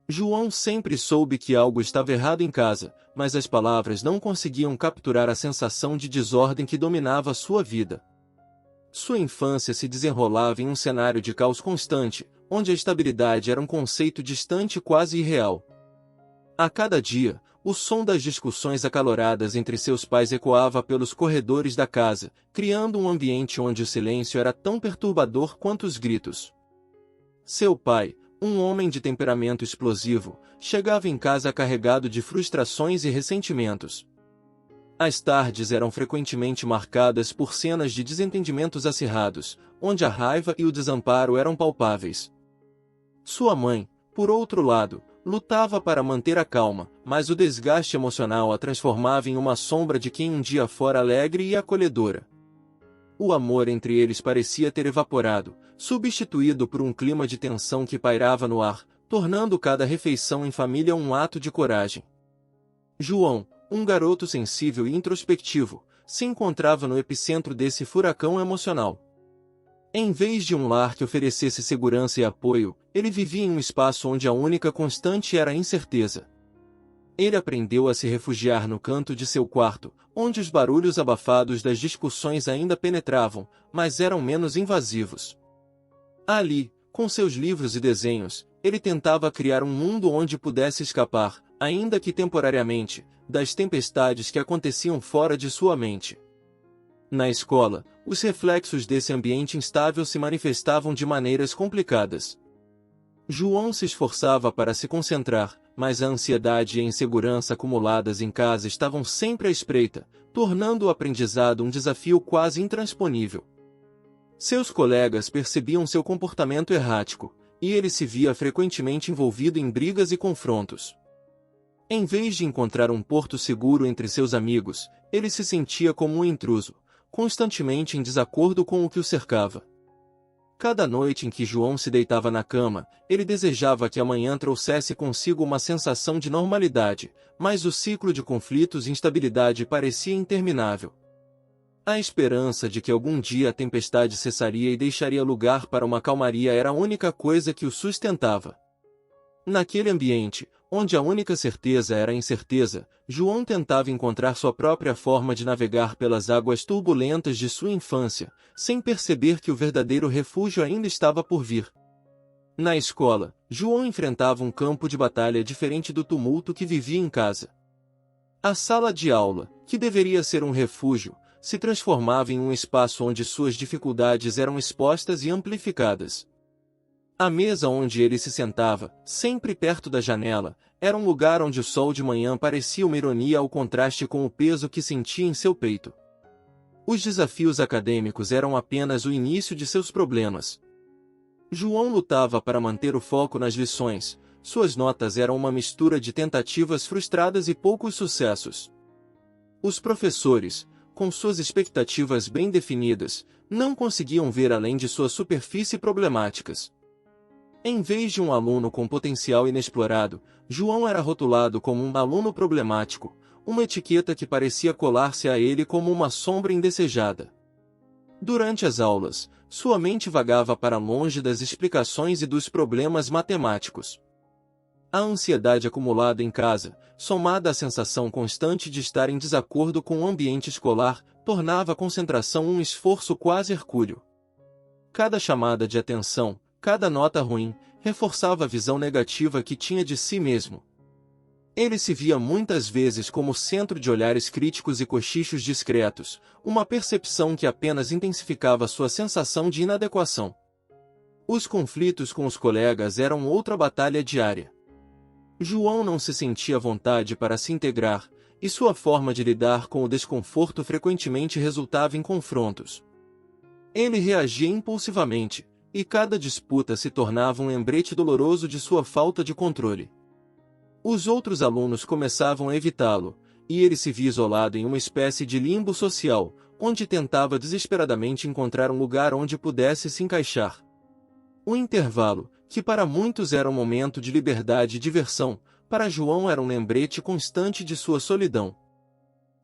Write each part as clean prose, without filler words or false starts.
João sempre soube que algo estava errado em casa, mas as palavras não conseguiam capturar a sensação de desordem que dominava sua vida. Sua infância se desenrolava em um cenário de caos constante, onde a estabilidade era um conceito distante e quase irreal. A cada dia, o som das discussões acaloradas entre seus pais ecoava pelos corredores da casa, criando um ambiente onde o silêncio era tão perturbador quanto os gritos. Seu pai, um homem de temperamento explosivo, chegava em casa carregado de frustrações e ressentimentos. As tardes eram frequentemente marcadas por cenas de desentendimentos acirrados, onde a raiva e o desamparo eram palpáveis. Sua mãe, por outro lado, lutava para manter a calma, mas o desgaste emocional a transformava em uma sombra de quem um dia fora alegre e acolhedora. O amor entre eles parecia ter evaporado, substituído por um clima de tensão que pairava no ar, tornando cada refeição em família um ato de coragem. João, um garoto sensível e introspectivo, se encontrava no epicentro desse furacão emocional. Em vez de um lar que oferecesse segurança e apoio, ele vivia em um espaço onde a única constante era a incerteza. Ele aprendeu a se refugiar no canto de seu quarto, onde os barulhos abafados das discussões ainda penetravam, mas eram menos invasivos. Ali, com seus livros e desenhos, ele tentava criar um mundo onde pudesse escapar, ainda que temporariamente, das tempestades que aconteciam fora de sua mente. Na escola, os reflexos desse ambiente instável se manifestavam de maneiras complicadas. João se esforçava para se concentrar, mas a ansiedade e a insegurança acumuladas em casa estavam sempre à espreita, tornando o aprendizado um desafio quase intransponível. Seus colegas percebiam seu comportamento errático, e ele se via frequentemente envolvido em brigas e confrontos. Em vez de encontrar um porto seguro entre seus amigos, ele se sentia como um intruso, constantemente em desacordo com o que o cercava. Cada noite em que João se deitava na cama, ele desejava que a manhã trouxesse consigo uma sensação de normalidade, mas o ciclo de conflitos e instabilidade parecia interminável. A esperança de que algum dia a tempestade cessaria e deixaria lugar para uma calmaria era a única coisa que o sustentava. Naquele ambiente, onde a única certeza era a incerteza, João tentava encontrar sua própria forma de navegar pelas águas turbulentas de sua infância, sem perceber que o verdadeiro refúgio ainda estava por vir. Na escola, João enfrentava um campo de batalha diferente do tumulto que vivia em casa. A sala de aula, que deveria ser um refúgio, se transformava em um espaço onde suas dificuldades eram expostas e amplificadas. A mesa onde ele se sentava, sempre perto da janela, era um lugar onde o sol de manhã parecia uma ironia ao contraste com o peso que sentia em seu peito. Os desafios acadêmicos eram apenas o início de seus problemas. João lutava para manter o foco nas lições, suas notas eram uma mistura de tentativas frustradas e poucos sucessos. Os professores, com suas expectativas bem definidas, não conseguiam ver além de sua superfície problemáticas. Em vez de um aluno com potencial inexplorado, João era rotulado como um aluno problemático, uma etiqueta que parecia colar-se a ele como uma sombra indesejada. Durante as aulas, sua mente vagava para longe das explicações e dos problemas matemáticos. A ansiedade acumulada em casa, somada à sensação constante de estar em desacordo com o ambiente escolar, tornava a concentração um esforço quase hercúleo. Cada chamada de atenção, cada nota ruim, reforçava a visão negativa que tinha de si mesmo. Ele se via muitas vezes como centro de olhares críticos e cochichos discretos, uma percepção que apenas intensificava sua sensação de inadequação. Os conflitos com os colegas eram outra batalha diária. João não se sentia à vontade para se integrar, e sua forma de lidar com o desconforto frequentemente resultava em confrontos. Ele reagia impulsivamente, e cada disputa se tornava um lembrete doloroso de sua falta de controle. Os outros alunos começavam a evitá-lo, e ele se via isolado em uma espécie de limbo social, onde tentava desesperadamente encontrar um lugar onde pudesse se encaixar. O intervalo, que para muitos era um momento de liberdade e diversão, para João era um lembrete constante de sua solidão.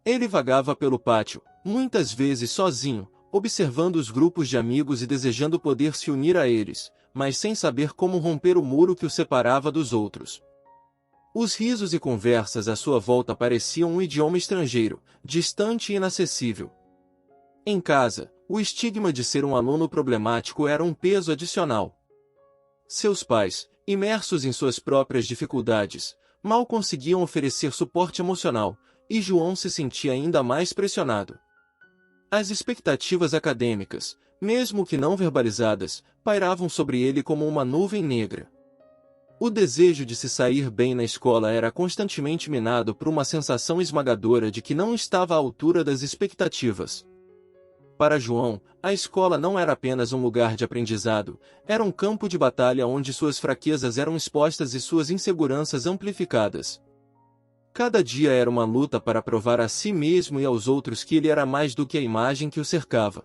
Ele vagava pelo pátio, muitas vezes sozinho, observando os grupos de amigos e desejando poder se unir a eles, mas sem saber como romper o muro que o separava dos outros. Os risos e conversas à sua volta pareciam um idioma estrangeiro, distante e inacessível. Em casa, o estigma de ser um aluno problemático era um peso adicional. Seus pais, imersos em suas próprias dificuldades, mal conseguiam oferecer suporte emocional, e João se sentia ainda mais pressionado. As expectativas acadêmicas, mesmo que não verbalizadas, pairavam sobre ele como uma nuvem negra. O desejo de se sair bem na escola era constantemente minado por uma sensação esmagadora de que não estava à altura das expectativas. Para João, a escola não era apenas um lugar de aprendizado, era um campo de batalha onde suas fraquezas eram expostas e suas inseguranças amplificadas. Cada dia era uma luta para provar a si mesmo e aos outros que ele era mais do que a imagem que o cercava.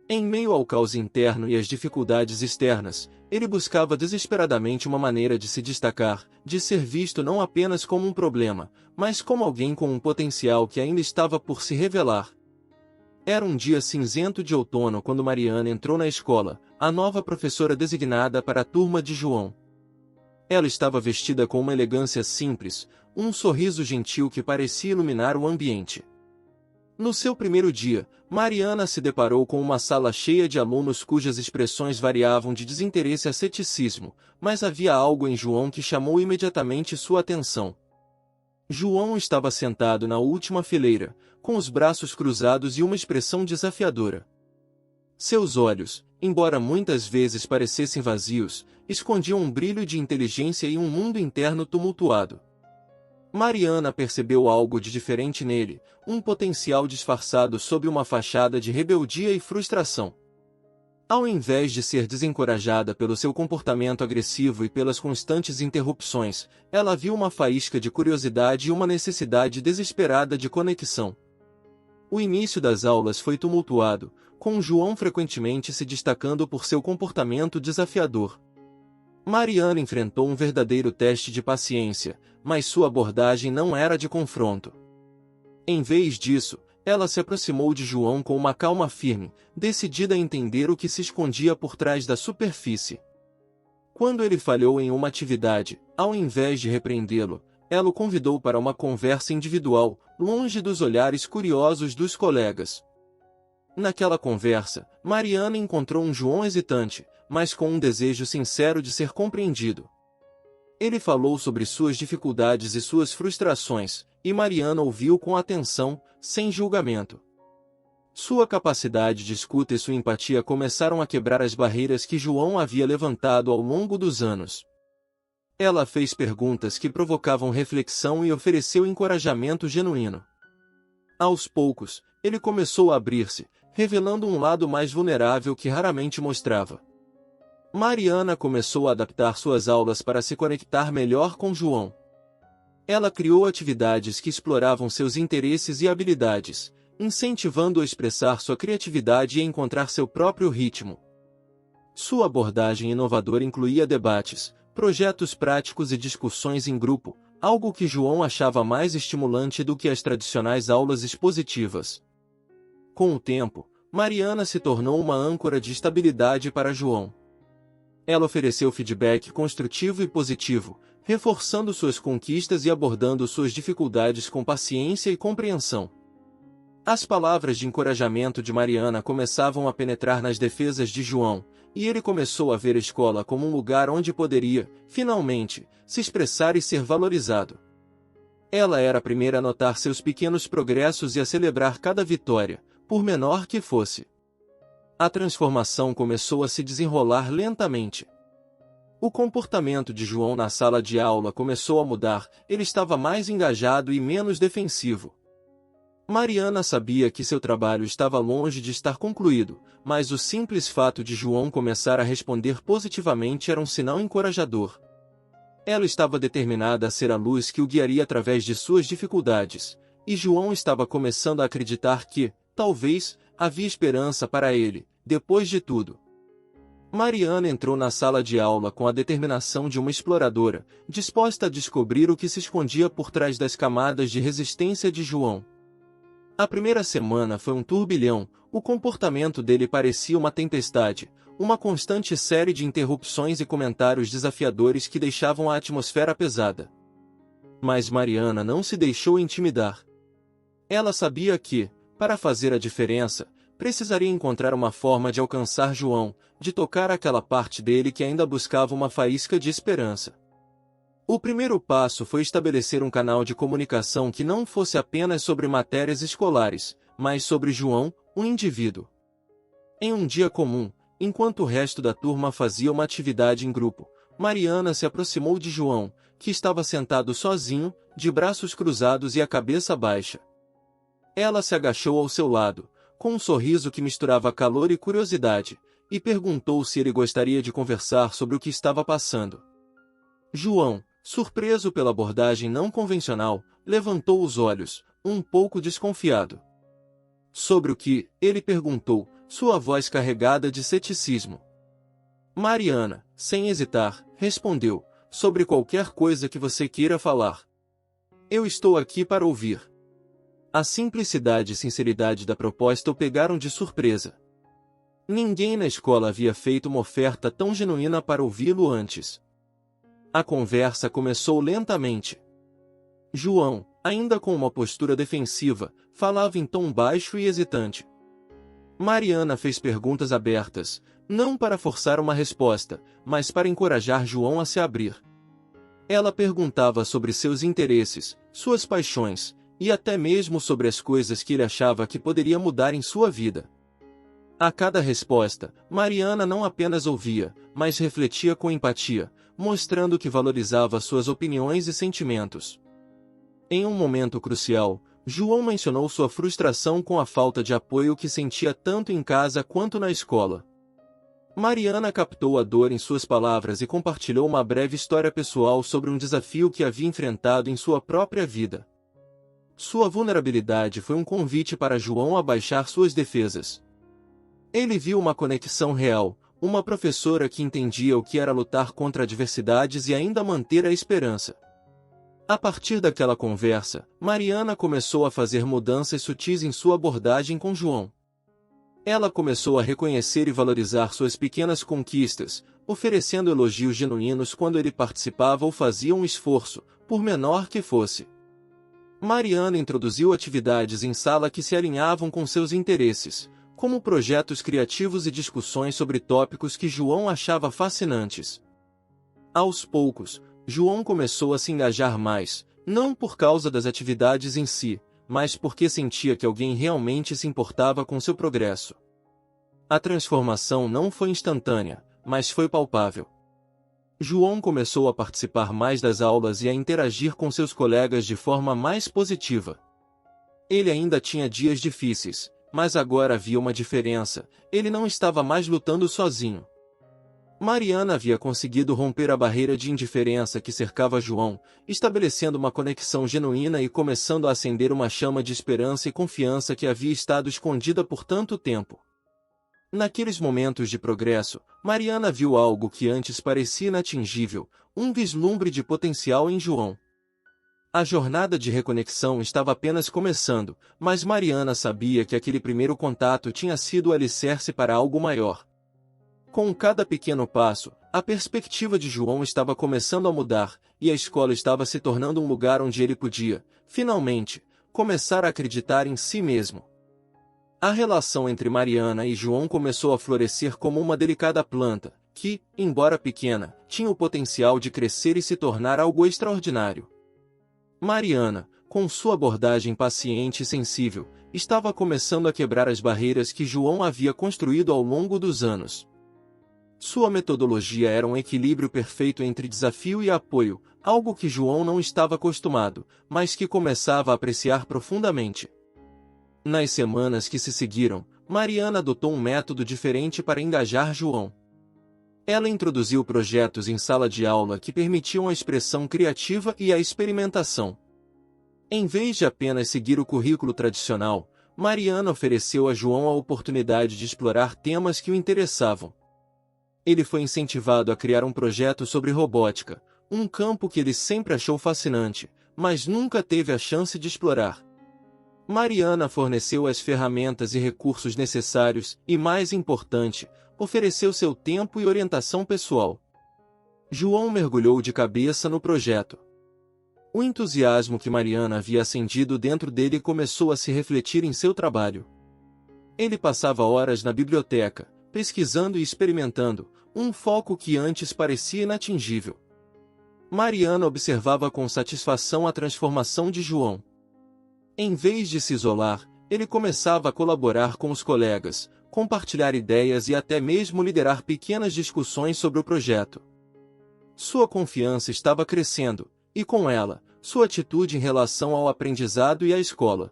Em meio ao caos interno e às dificuldades externas, ele buscava desesperadamente uma maneira de se destacar, de ser visto não apenas como um problema, mas como alguém com um potencial que ainda estava por se revelar. Era um dia cinzento de outono quando Mariana entrou na escola, a nova professora designada para a turma de João. Ela estava vestida com uma elegância simples, um sorriso gentil que parecia iluminar o ambiente. No seu primeiro dia, Mariana se deparou com uma sala cheia de alunos cujas expressões variavam de desinteresse a ceticismo, mas havia algo em João que chamou imediatamente sua atenção. João estava sentado na última fileira, com os braços cruzados e uma expressão desafiadora. Seus olhos, embora muitas vezes parecessem vazios, escondiam um brilho de inteligência e um mundo interno tumultuado. Mariana percebeu algo de diferente nele, um potencial disfarçado sob uma fachada de rebeldia e frustração. Ao invés de ser desencorajada pelo seu comportamento agressivo e pelas constantes interrupções, ela viu uma faísca de curiosidade e uma necessidade desesperada de conexão. O início das aulas foi tumultuado, com João frequentemente se destacando por seu comportamento desafiador. Mariana enfrentou um verdadeiro teste de paciência, mas sua abordagem não era de confronto. Em vez disso, ela se aproximou de João com uma calma firme, decidida a entender o que se escondia por trás da superfície. Quando ele falhou em uma atividade, ao invés de repreendê-lo, ela o convidou para uma conversa individual, longe dos olhares curiosos dos colegas. Naquela conversa, Mariana encontrou um João hesitante, mas com um desejo sincero de ser compreendido. Ele falou sobre suas dificuldades e suas frustrações, e Mariana ouviu com atenção, sem julgamento. Sua capacidade de escuta e sua empatia começaram a quebrar as barreiras que João havia levantado ao longo dos anos. Ela fez perguntas que provocavam reflexão e ofereceu encorajamento genuíno. Aos poucos, ele começou a abrir-se, revelando um lado mais vulnerável que raramente mostrava. Mariana começou a adaptar suas aulas para se conectar melhor com João. Ela criou atividades que exploravam seus interesses e habilidades, incentivando-o a expressar sua criatividade e a encontrar seu próprio ritmo. Sua abordagem inovadora incluía debates, projetos práticos e discussões em grupo, algo que João achava mais estimulante do que as tradicionais aulas expositivas. Com o tempo, Mariana se tornou uma âncora de estabilidade para João. Ela ofereceu feedback construtivo e positivo, reforçando suas conquistas e abordando suas dificuldades com paciência e compreensão. As palavras de encorajamento de Mariana começavam a penetrar nas defesas de João, e ele começou a ver a escola como um lugar onde poderia, finalmente, se expressar e ser valorizado. Ela era a primeira a notar seus pequenos progressos e a celebrar cada vitória, por menor que fosse. A transformação começou a se desenrolar lentamente. O comportamento de João na sala de aula começou a mudar, ele estava mais engajado e menos defensivo. Mariana sabia que seu trabalho estava longe de estar concluído, mas o simples fato de João começar a responder positivamente era um sinal encorajador. Ela estava determinada a ser a luz que o guiaria através de suas dificuldades, e João estava começando a acreditar que, talvez, havia esperança para ele, depois de tudo. Mariana entrou na sala de aula com a determinação de uma exploradora, disposta a descobrir o que se escondia por trás das camadas de resistência de João. A primeira semana foi um turbilhão, o comportamento dele parecia uma tempestade, uma constante série de interrupções e comentários desafiadores que deixavam a atmosfera pesada. Mas Mariana não se deixou intimidar. Ela sabia que, para fazer a diferença, precisaria encontrar uma forma de alcançar João, de tocar aquela parte dele que ainda buscava uma faísca de esperança. O primeiro passo foi estabelecer um canal de comunicação que não fosse apenas sobre matérias escolares, mas sobre João, um indivíduo. Em um dia comum, enquanto o resto da turma fazia uma atividade em grupo, Mariana se aproximou de João, que estava sentado sozinho, de braços cruzados e a cabeça baixa. Ela se agachou ao seu lado, com um sorriso que misturava calor e curiosidade, e perguntou se ele gostaria de conversar sobre o que estava passando. João, surpreso pela abordagem não convencional, levantou os olhos, um pouco desconfiado. Sobre o que, ele perguntou, sua voz carregada de ceticismo. Mariana, sem hesitar, respondeu, sobre qualquer coisa que você queira falar. Eu estou aqui para ouvir. A simplicidade e sinceridade da proposta o pegaram de surpresa. Ninguém na escola havia feito uma oferta tão genuína para ouvi-lo antes. A conversa começou lentamente. João, ainda com uma postura defensiva, falava em tom baixo e hesitante. Mariana fez perguntas abertas, não para forçar uma resposta, mas para encorajar João a se abrir. Ela perguntava sobre seus interesses, suas paixões, e até mesmo sobre as coisas que ele achava que poderia mudar em sua vida. A cada resposta, Mariana não apenas ouvia, mas refletia com empatia, mostrando que valorizava suas opiniões e sentimentos. Em um momento crucial, João mencionou sua frustração com a falta de apoio que sentia tanto em casa quanto na escola. Mariana captou a dor em suas palavras e compartilhou uma breve história pessoal sobre um desafio que havia enfrentado em sua própria vida. Sua vulnerabilidade foi um convite para João a baixar suas defesas. Ele viu uma conexão real, uma professora que entendia o que era lutar contra adversidades e ainda manter a esperança. A partir daquela conversa, Mariana começou a fazer mudanças sutis em sua abordagem com João. Ela começou a reconhecer e valorizar suas pequenas conquistas, oferecendo elogios genuínos quando ele participava ou fazia um esforço, por menor que fosse. Mariana introduziu atividades em sala que se alinhavam com seus interesses, como projetos criativos e discussões sobre tópicos que João achava fascinantes. Aos poucos, João começou a se engajar mais, não por causa das atividades em si, mas porque sentia que alguém realmente se importava com seu progresso. A transformação não foi instantânea, mas foi palpável. João começou a participar mais das aulas e a interagir com seus colegas de forma mais positiva. Ele ainda tinha dias difíceis, mas agora havia uma diferença, ele não estava mais lutando sozinho. Mariana havia conseguido romper a barreira de indiferença que cercava João, estabelecendo uma conexão genuína e começando a acender uma chama de esperança e confiança que havia estado escondida por tanto tempo. Naqueles momentos de progresso, Mariana viu algo que antes parecia inatingível, um vislumbre de potencial em João. A jornada de reconexão estava apenas começando, mas Mariana sabia que aquele primeiro contato tinha sido o alicerce para algo maior. Com cada pequeno passo, a perspectiva de João estava começando a mudar, e a escola estava se tornando um lugar onde ele podia, finalmente, começar a acreditar em si mesmo. A relação entre Mariana e João começou a florescer como uma delicada planta, que, embora pequena, tinha o potencial de crescer e se tornar algo extraordinário. Mariana, com sua abordagem paciente e sensível, estava começando a quebrar as barreiras que João havia construído ao longo dos anos. Sua metodologia era um equilíbrio perfeito entre desafio e apoio, algo que João não estava acostumado, mas que começava a apreciar profundamente. Nas semanas que se seguiram, Mariana adotou um método diferente para engajar João. Ela introduziu projetos em sala de aula que permitiam a expressão criativa e a experimentação. Em vez de apenas seguir o currículo tradicional, Mariana ofereceu a João a oportunidade de explorar temas que o interessavam. Ele foi incentivado a criar um projeto sobre robótica, um campo que ele sempre achou fascinante, mas nunca teve a chance de explorar. Mariana forneceu as ferramentas e recursos necessários e, mais importante, ofereceu seu tempo e orientação pessoal. João mergulhou de cabeça no projeto. O entusiasmo que Mariana havia acendido dentro dele começou a se refletir em seu trabalho. Ele passava horas na biblioteca, pesquisando e experimentando, um foco que antes parecia inatingível. Mariana observava com satisfação a transformação de João. Em vez de se isolar, ele começava a colaborar com os colegas, compartilhar ideias e até mesmo liderar pequenas discussões sobre o projeto. Sua confiança estava crescendo, e com ela, sua atitude em relação ao aprendizado e à escola.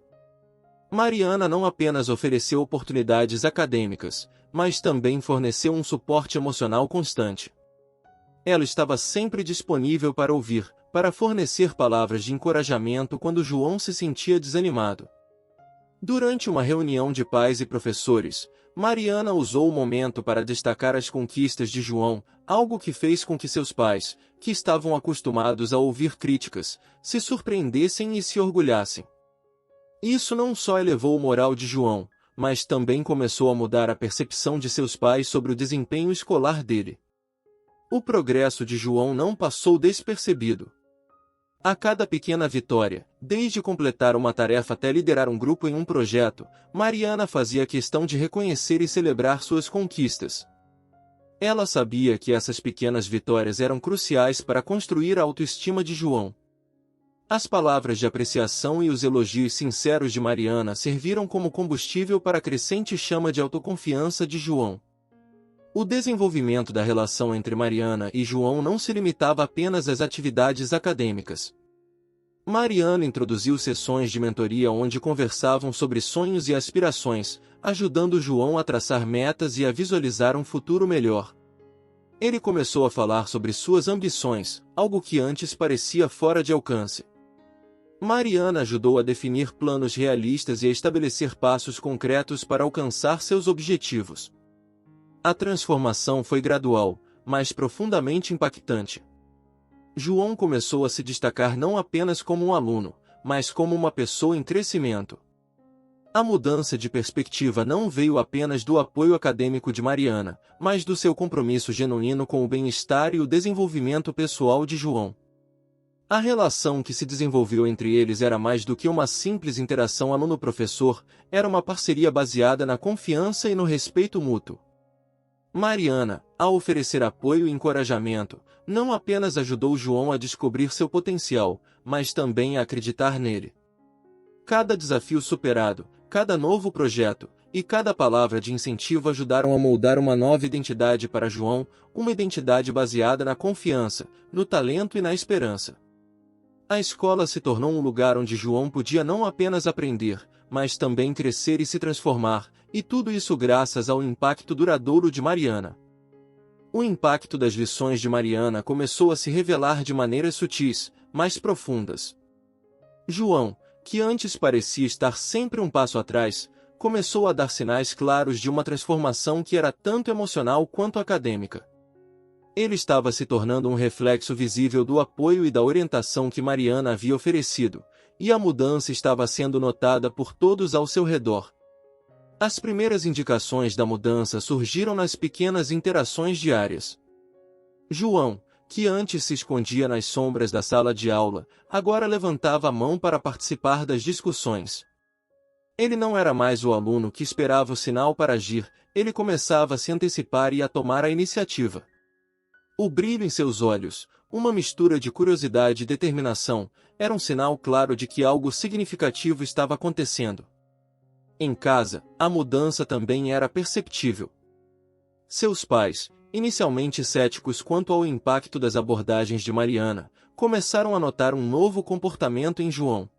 Mariana não apenas ofereceu oportunidades acadêmicas, mas também forneceu um suporte emocional constante. Ela estava sempre disponível para ouvir, para fornecer palavras de encorajamento quando João se sentia desanimado. Durante uma reunião de pais e professores, Mariana usou o momento para destacar as conquistas de João, algo que fez com que seus pais, que estavam acostumados a ouvir críticas, se surpreendessem e se orgulhassem. Isso não só elevou o moral de João, mas também começou a mudar a percepção de seus pais sobre o desempenho escolar dele. O progresso de João não passou despercebido. A cada pequena vitória, desde completar uma tarefa até liderar um grupo em um projeto, Mariana fazia questão de reconhecer e celebrar suas conquistas. Ela sabia que essas pequenas vitórias eram cruciais para construir a autoestima de João. As palavras de apreciação e os elogios sinceros de Mariana serviram como combustível para a crescente chama de autoconfiança de João. O desenvolvimento da relação entre Mariana e João não se limitava apenas às atividades acadêmicas. Mariana introduziu sessões de mentoria onde conversavam sobre sonhos e aspirações, ajudando João a traçar metas e a visualizar um futuro melhor. Ele começou a falar sobre suas ambições, algo que antes parecia fora de alcance. Mariana ajudou a definir planos realistas e a estabelecer passos concretos para alcançar seus objetivos. A transformação foi gradual, mas profundamente impactante. João começou a se destacar não apenas como um aluno, mas como uma pessoa em crescimento. A mudança de perspectiva não veio apenas do apoio acadêmico de Mariana, mas do seu compromisso genuíno com o bem-estar e o desenvolvimento pessoal de João. A relação que se desenvolveu entre eles era mais do que uma simples interação aluno-professor, era uma parceria baseada na confiança e no respeito mútuo. Mariana, ao oferecer apoio e encorajamento, não apenas ajudou João a descobrir seu potencial, mas também a acreditar nele. Cada desafio superado, cada novo projeto, e cada palavra de incentivo ajudaram a moldar uma nova identidade para João, uma identidade baseada na confiança, no talento e na esperança. A escola se tornou um lugar onde João podia não apenas aprender, mas também crescer e se transformar, e tudo isso graças ao impacto duradouro de Mariana. O impacto das lições de Mariana começou a se revelar de maneiras sutis, mas profundas. João, que antes parecia estar sempre um passo atrás, começou a dar sinais claros de uma transformação que era tanto emocional quanto acadêmica. Ele estava se tornando um reflexo visível do apoio e da orientação que Mariana havia oferecido, e a mudança estava sendo notada por todos ao seu redor. As primeiras indicações da mudança surgiram nas pequenas interações diárias. João, que antes se escondia nas sombras da sala de aula, agora levantava a mão para participar das discussões. Ele não era mais o aluno que esperava o sinal para agir, ele começava a se antecipar e a tomar a iniciativa. O brilho em seus olhos, uma mistura de curiosidade e determinação, era um sinal claro de que algo significativo estava acontecendo. Em casa, a mudança também era perceptível. Seus pais, inicialmente céticos quanto ao impacto das abordagens de Mariana, começaram a notar um novo comportamento em João.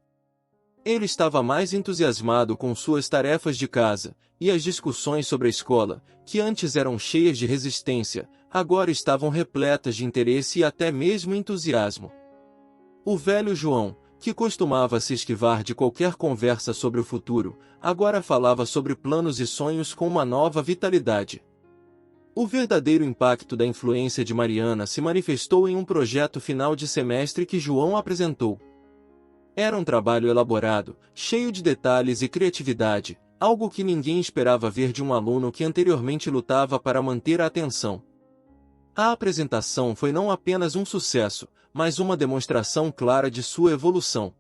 Ele estava mais entusiasmado com suas tarefas de casa, e as discussões sobre a escola, que antes eram cheias de resistência, agora estavam repletas de interesse e até mesmo entusiasmo. O velho João, que costumava se esquivar de qualquer conversa sobre o futuro, agora falava sobre planos e sonhos com uma nova vitalidade. O verdadeiro impacto da influência de Mariana se manifestou em um projeto final de semestre que João apresentou. Era um trabalho elaborado, cheio de detalhes e criatividade, algo que ninguém esperava ver de um aluno que anteriormente lutava para manter a atenção. A apresentação foi não apenas um sucesso, mas uma demonstração clara de sua evolução.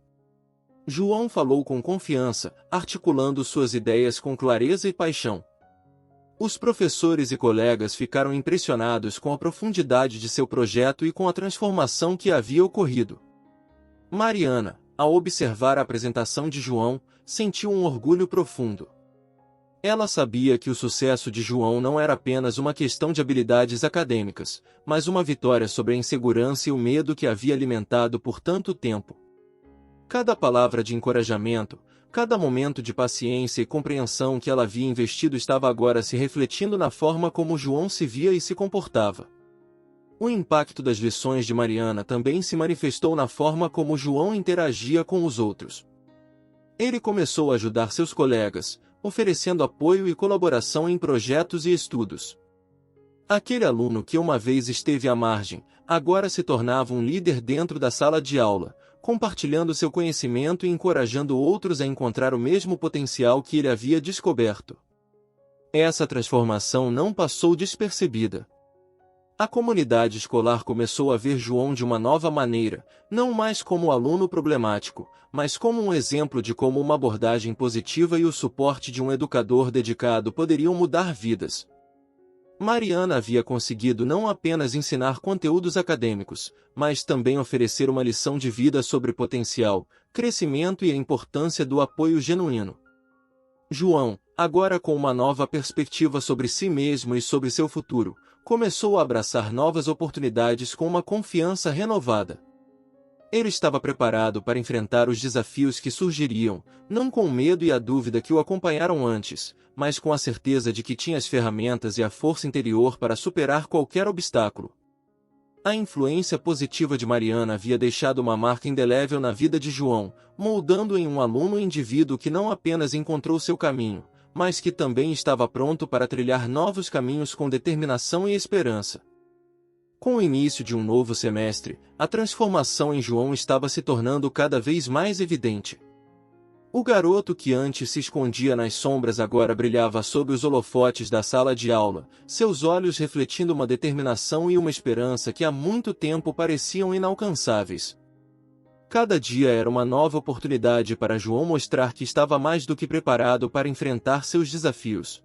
João falou com confiança, articulando suas ideias com clareza e paixão. Os professores e colegas ficaram impressionados com a profundidade de seu projeto e com a transformação que havia ocorrido. Mariana, ao observar a apresentação de João, sentiu um orgulho profundo. Ela sabia que o sucesso de João não era apenas uma questão de habilidades acadêmicas, mas uma vitória sobre a insegurança e o medo que havia alimentado por tanto tempo. Cada palavra de encorajamento, cada momento de paciência e compreensão que ela havia investido estava agora se refletindo na forma como João se via e se comportava. O impacto das lições de Mariana também se manifestou na forma como João interagia com os outros. Ele começou a ajudar seus colegas, oferecendo apoio e colaboração em projetos e estudos. Aquele aluno que uma vez esteve à margem, agora se tornava um líder dentro da sala de aula, compartilhando seu conhecimento e encorajando outros a encontrar o mesmo potencial que ele havia descoberto. Essa transformação não passou despercebida. A comunidade escolar começou a ver João de uma nova maneira, não mais como aluno problemático, mas como um exemplo de como uma abordagem positiva e o suporte de um educador dedicado poderiam mudar vidas. Mariana havia conseguido não apenas ensinar conteúdos acadêmicos, mas também oferecer uma lição de vida sobre potencial, crescimento e a importância do apoio genuíno. João, agora com uma nova perspectiva sobre si mesmo e sobre seu futuro, começou a abraçar novas oportunidades com uma confiança renovada. Ele estava preparado para enfrentar os desafios que surgiriam, não com o medo e a dúvida que o acompanharam antes, mas com a certeza de que tinha as ferramentas e a força interior para superar qualquer obstáculo. A influência positiva de Mariana havia deixado uma marca indelével na vida de João, moldando-o em um aluno indivíduo que não apenas encontrou seu caminho, mas que também estava pronto para trilhar novos caminhos com determinação e esperança. Com o início de um novo semestre, a transformação em João estava se tornando cada vez mais evidente. O garoto que antes se escondia nas sombras agora brilhava sob os holofotes da sala de aula, seus olhos refletindo uma determinação e uma esperança que há muito tempo pareciam inalcançáveis. Cada dia era uma nova oportunidade para João mostrar que estava mais do que preparado para enfrentar seus desafios.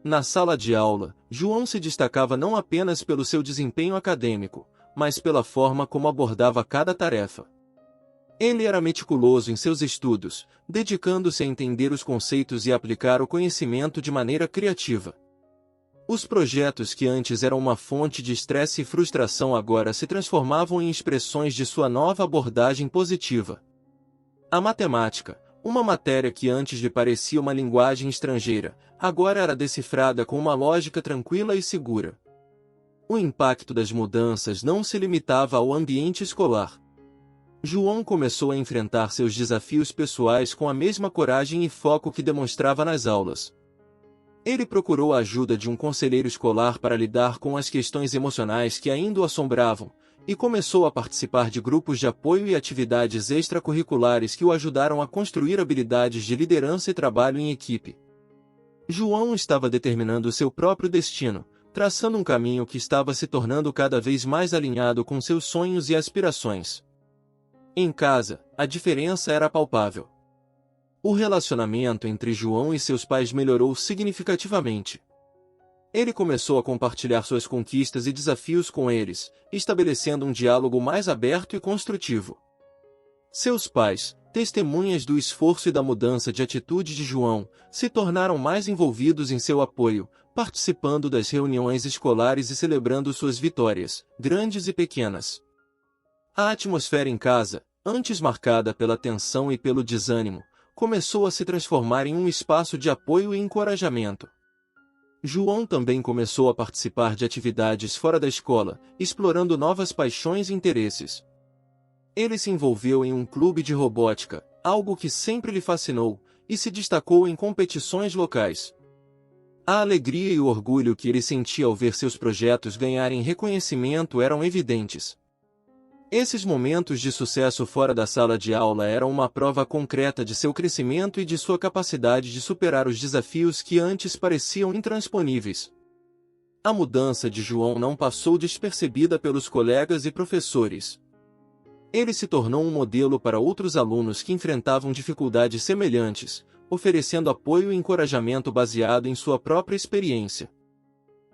Na sala de aula, João se destacava não apenas pelo seu desempenho acadêmico, mas pela forma como abordava cada tarefa. Ele era meticuloso em seus estudos, dedicando-se a entender os conceitos e aplicar o conhecimento de maneira criativa. Os projetos que antes eram uma fonte de estresse e frustração agora se transformavam em expressões de sua nova abordagem positiva. A matemática, uma matéria que antes lhe parecia uma linguagem estrangeira, agora era decifrada com uma lógica tranquila e segura. O impacto das mudanças não se limitava ao ambiente escolar. João começou a enfrentar seus desafios pessoais com a mesma coragem e foco que demonstrava nas aulas. Ele procurou a ajuda de um conselheiro escolar para lidar com as questões emocionais que ainda o assombravam, e começou a participar de grupos de apoio e atividades extracurriculares que o ajudaram a construir habilidades de liderança e trabalho em equipe. João estava determinando seu próprio destino, traçando um caminho que estava se tornando cada vez mais alinhado com seus sonhos e aspirações. Em casa, a diferença era palpável. O relacionamento entre João e seus pais melhorou significativamente. Ele começou a compartilhar suas conquistas e desafios com eles, estabelecendo um diálogo mais aberto e construtivo. Seus pais, testemunhas do esforço e da mudança de atitude de João, se tornaram mais envolvidos em seu apoio, participando das reuniões escolares e celebrando suas vitórias, grandes e pequenas. A atmosfera em casa, antes marcada pela tensão e pelo desânimo, começou a se transformar em um espaço de apoio e encorajamento. João também começou a participar de atividades fora da escola, explorando novas paixões e interesses. Ele se envolveu em um clube de robótica, algo que sempre lhe fascinou, e se destacou em competições locais. A alegria e o orgulho que ele sentia ao ver seus projetos ganharem reconhecimento eram evidentes. Esses momentos de sucesso fora da sala de aula eram uma prova concreta de seu crescimento e de sua capacidade de superar os desafios que antes pareciam intransponíveis. A mudança de João não passou despercebida pelos colegas e professores. Ele se tornou um modelo para outros alunos que enfrentavam dificuldades semelhantes, oferecendo apoio e encorajamento baseado em sua própria experiência.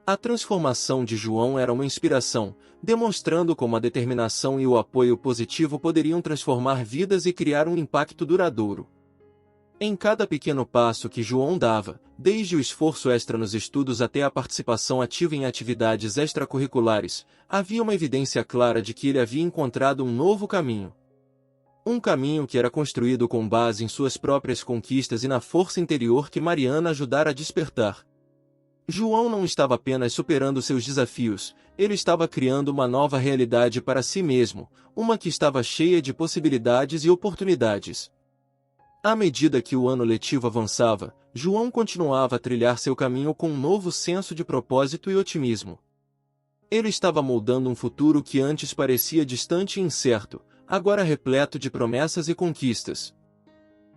A transformação de João era uma inspiração, demonstrando como a determinação e o apoio positivo poderiam transformar vidas e criar um impacto duradouro. Em cada pequeno passo que João dava, desde o esforço extra nos estudos até a participação ativa em atividades extracurriculares, havia uma evidência clara de que ele havia encontrado um novo caminho. Um caminho que era construído com base em suas próprias conquistas e na força interior que Mariana ajudara a despertar. João não estava apenas superando seus desafios, ele estava criando uma nova realidade para si mesmo, uma que estava cheia de possibilidades e oportunidades. À medida que o ano letivo avançava, João continuava a trilhar seu caminho com um novo senso de propósito e otimismo. Ele estava moldando um futuro que antes parecia distante e incerto, agora repleto de promessas e conquistas.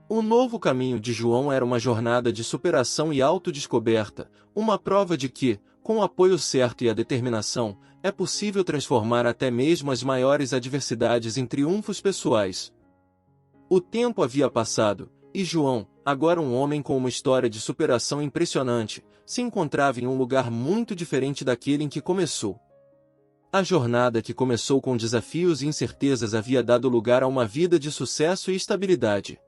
O novo caminho de João era uma jornada de superação e autodescoberta, uma prova de que, com o apoio certo e a determinação, é possível transformar até mesmo as maiores adversidades em triunfos pessoais. O tempo havia passado, e João, agora um homem com uma história de superação impressionante, se encontrava em um lugar muito diferente daquele em que começou. A jornada que começou com desafios e incertezas havia dado lugar a uma vida de sucesso e estabilidade.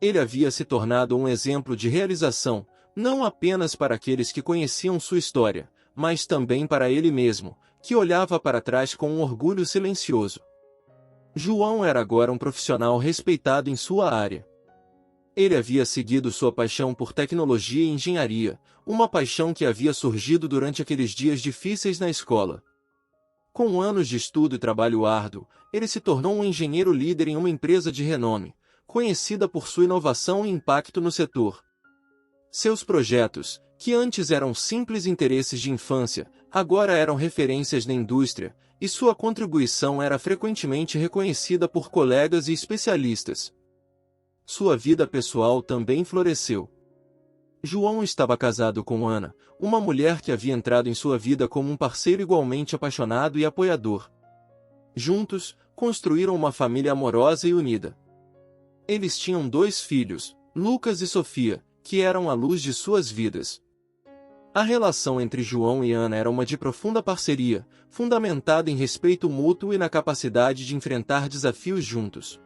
Ele havia se tornado um exemplo de realização, não apenas para aqueles que conheciam sua história, mas também para ele mesmo, que olhava para trás com um orgulho silencioso. João era agora um profissional respeitado em sua área. Ele havia seguido sua paixão por tecnologia e engenharia, uma paixão que havia surgido durante aqueles dias difíceis na escola. Com anos de estudo e trabalho árduo, ele se tornou um engenheiro líder em uma empresa de renome, conhecida por sua inovação e impacto no setor. Seus projetos, que antes eram simples interesses de infância, agora eram referências na indústria, e sua contribuição era frequentemente reconhecida por colegas e especialistas. Sua vida pessoal também floresceu. João estava casado com Ana, uma mulher que havia entrado em sua vida como um parceiro igualmente apaixonado e apoiador. Juntos, construíram uma família amorosa e unida. Eles tinham 2 filhos, Lucas e Sofia, que eram a luz de suas vidas. A relação entre João e Ana era uma de profunda parceria, fundamentada em respeito mútuo e na capacidade de enfrentar desafios juntos.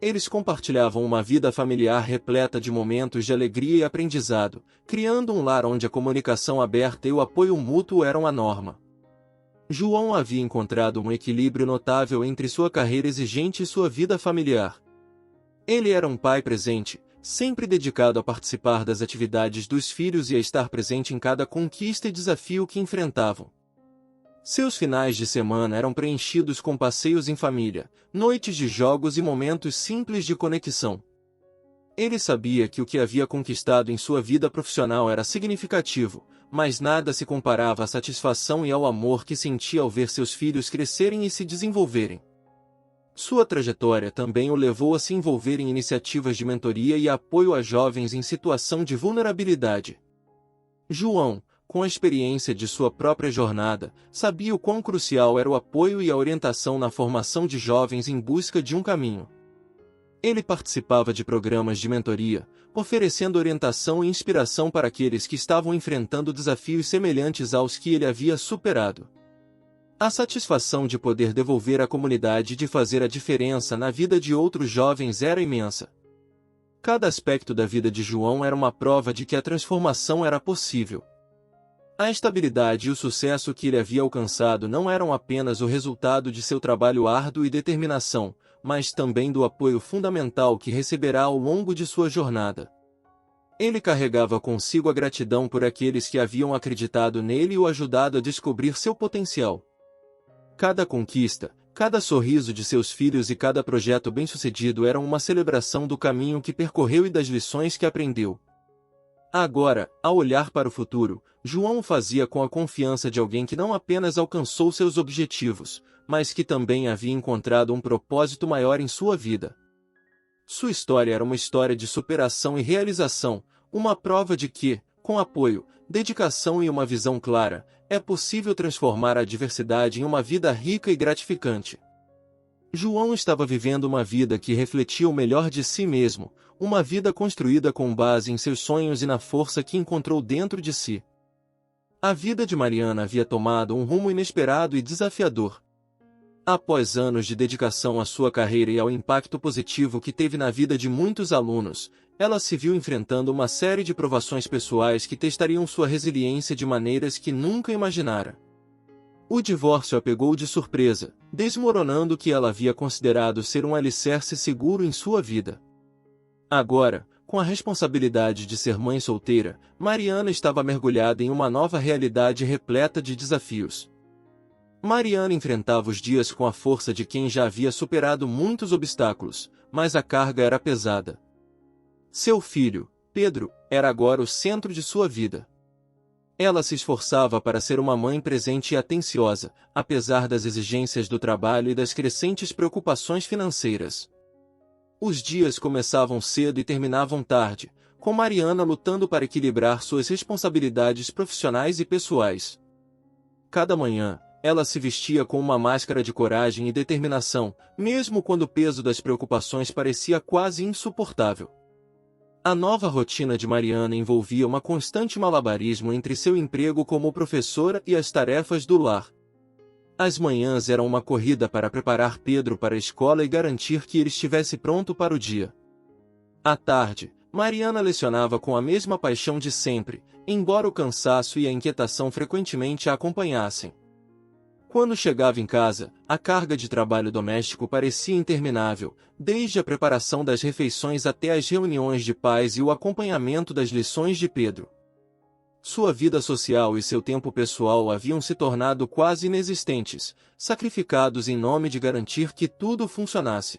Eles compartilhavam uma vida familiar repleta de momentos de alegria e aprendizado, criando um lar onde a comunicação aberta e o apoio mútuo eram a norma. João havia encontrado um equilíbrio notável entre sua carreira exigente e sua vida familiar. Ele era um pai presente, sempre dedicado a participar das atividades dos filhos e a estar presente em cada conquista e desafio que enfrentavam. Seus finais de semana eram preenchidos com passeios em família, noites de jogos e momentos simples de conexão. Ele sabia que o que havia conquistado em sua vida profissional era significativo, mas nada se comparava à satisfação e ao amor que sentia ao ver seus filhos crescerem e se desenvolverem. Sua trajetória também o levou a se envolver em iniciativas de mentoria e apoio a jovens em situação de vulnerabilidade. João, com a experiência de sua própria jornada, sabia o quão crucial era o apoio e a orientação na formação de jovens em busca de um caminho. Ele participava de programas de mentoria, oferecendo orientação e inspiração para aqueles que estavam enfrentando desafios semelhantes aos que ele havia superado. A satisfação de poder devolver à comunidade e de fazer a diferença na vida de outros jovens era imensa. Cada aspecto da vida de João era uma prova de que a transformação era possível. A estabilidade e o sucesso que ele havia alcançado não eram apenas o resultado de seu trabalho árduo e determinação, mas também do apoio fundamental que receberá ao longo de sua jornada. Ele carregava consigo a gratidão por aqueles que haviam acreditado nele e o ajudado a descobrir seu potencial. Cada conquista, cada sorriso de seus filhos e cada projeto bem-sucedido eram uma celebração do caminho que percorreu e das lições que aprendeu. Agora, ao olhar para o futuro, João o fazia com a confiança de alguém que não apenas alcançou seus objetivos, mas que também havia encontrado um propósito maior em sua vida. Sua história era uma história de superação e realização, uma prova de que, Com apoio, dedicação e uma visão clara, é possível transformar a adversidade em uma vida rica e gratificante. João estava vivendo uma vida que refletia o melhor de si mesmo, uma vida construída com base em seus sonhos e na força que encontrou dentro de si. A vida de Mariana havia tomado um rumo inesperado e desafiador. Após anos de dedicação à sua carreira e ao impacto positivo que teve na vida de muitos alunos, ela se viu enfrentando uma série de provações pessoais que testariam sua resiliência de maneiras que nunca imaginara. O divórcio a pegou de surpresa, desmoronando o que ela havia considerado ser um alicerce seguro em sua vida. Agora, com a responsabilidade de ser mãe solteira, Mariana estava mergulhada em uma nova realidade repleta de desafios. Mariana enfrentava os dias com a força de quem já havia superado muitos obstáculos, mas a carga era pesada. Seu filho, Pedro, era agora o centro de sua vida. Ela se esforçava para ser uma mãe presente e atenciosa, apesar das exigências do trabalho e das crescentes preocupações financeiras. Os dias começavam cedo e terminavam tarde, com Mariana lutando para equilibrar suas responsabilidades profissionais e pessoais. Cada manhã, ela se vestia com uma máscara de coragem e determinação, mesmo quando o peso das preocupações parecia quase insuportável. A nova rotina de Mariana envolvia uma constante malabarismo entre seu emprego como professora e as tarefas do lar. As manhãs eram uma corrida para preparar Pedro para a escola e garantir que ele estivesse pronto para o dia. À tarde, Mariana lecionava com a mesma paixão de sempre, embora o cansaço e a inquietação frequentemente a acompanhassem. Quando chegava em casa, a carga de trabalho doméstico parecia interminável, desde a preparação das refeições até as reuniões de pais e o acompanhamento das lições de Pedro. Sua vida social e seu tempo pessoal haviam se tornado quase inexistentes, sacrificados em nome de garantir que tudo funcionasse.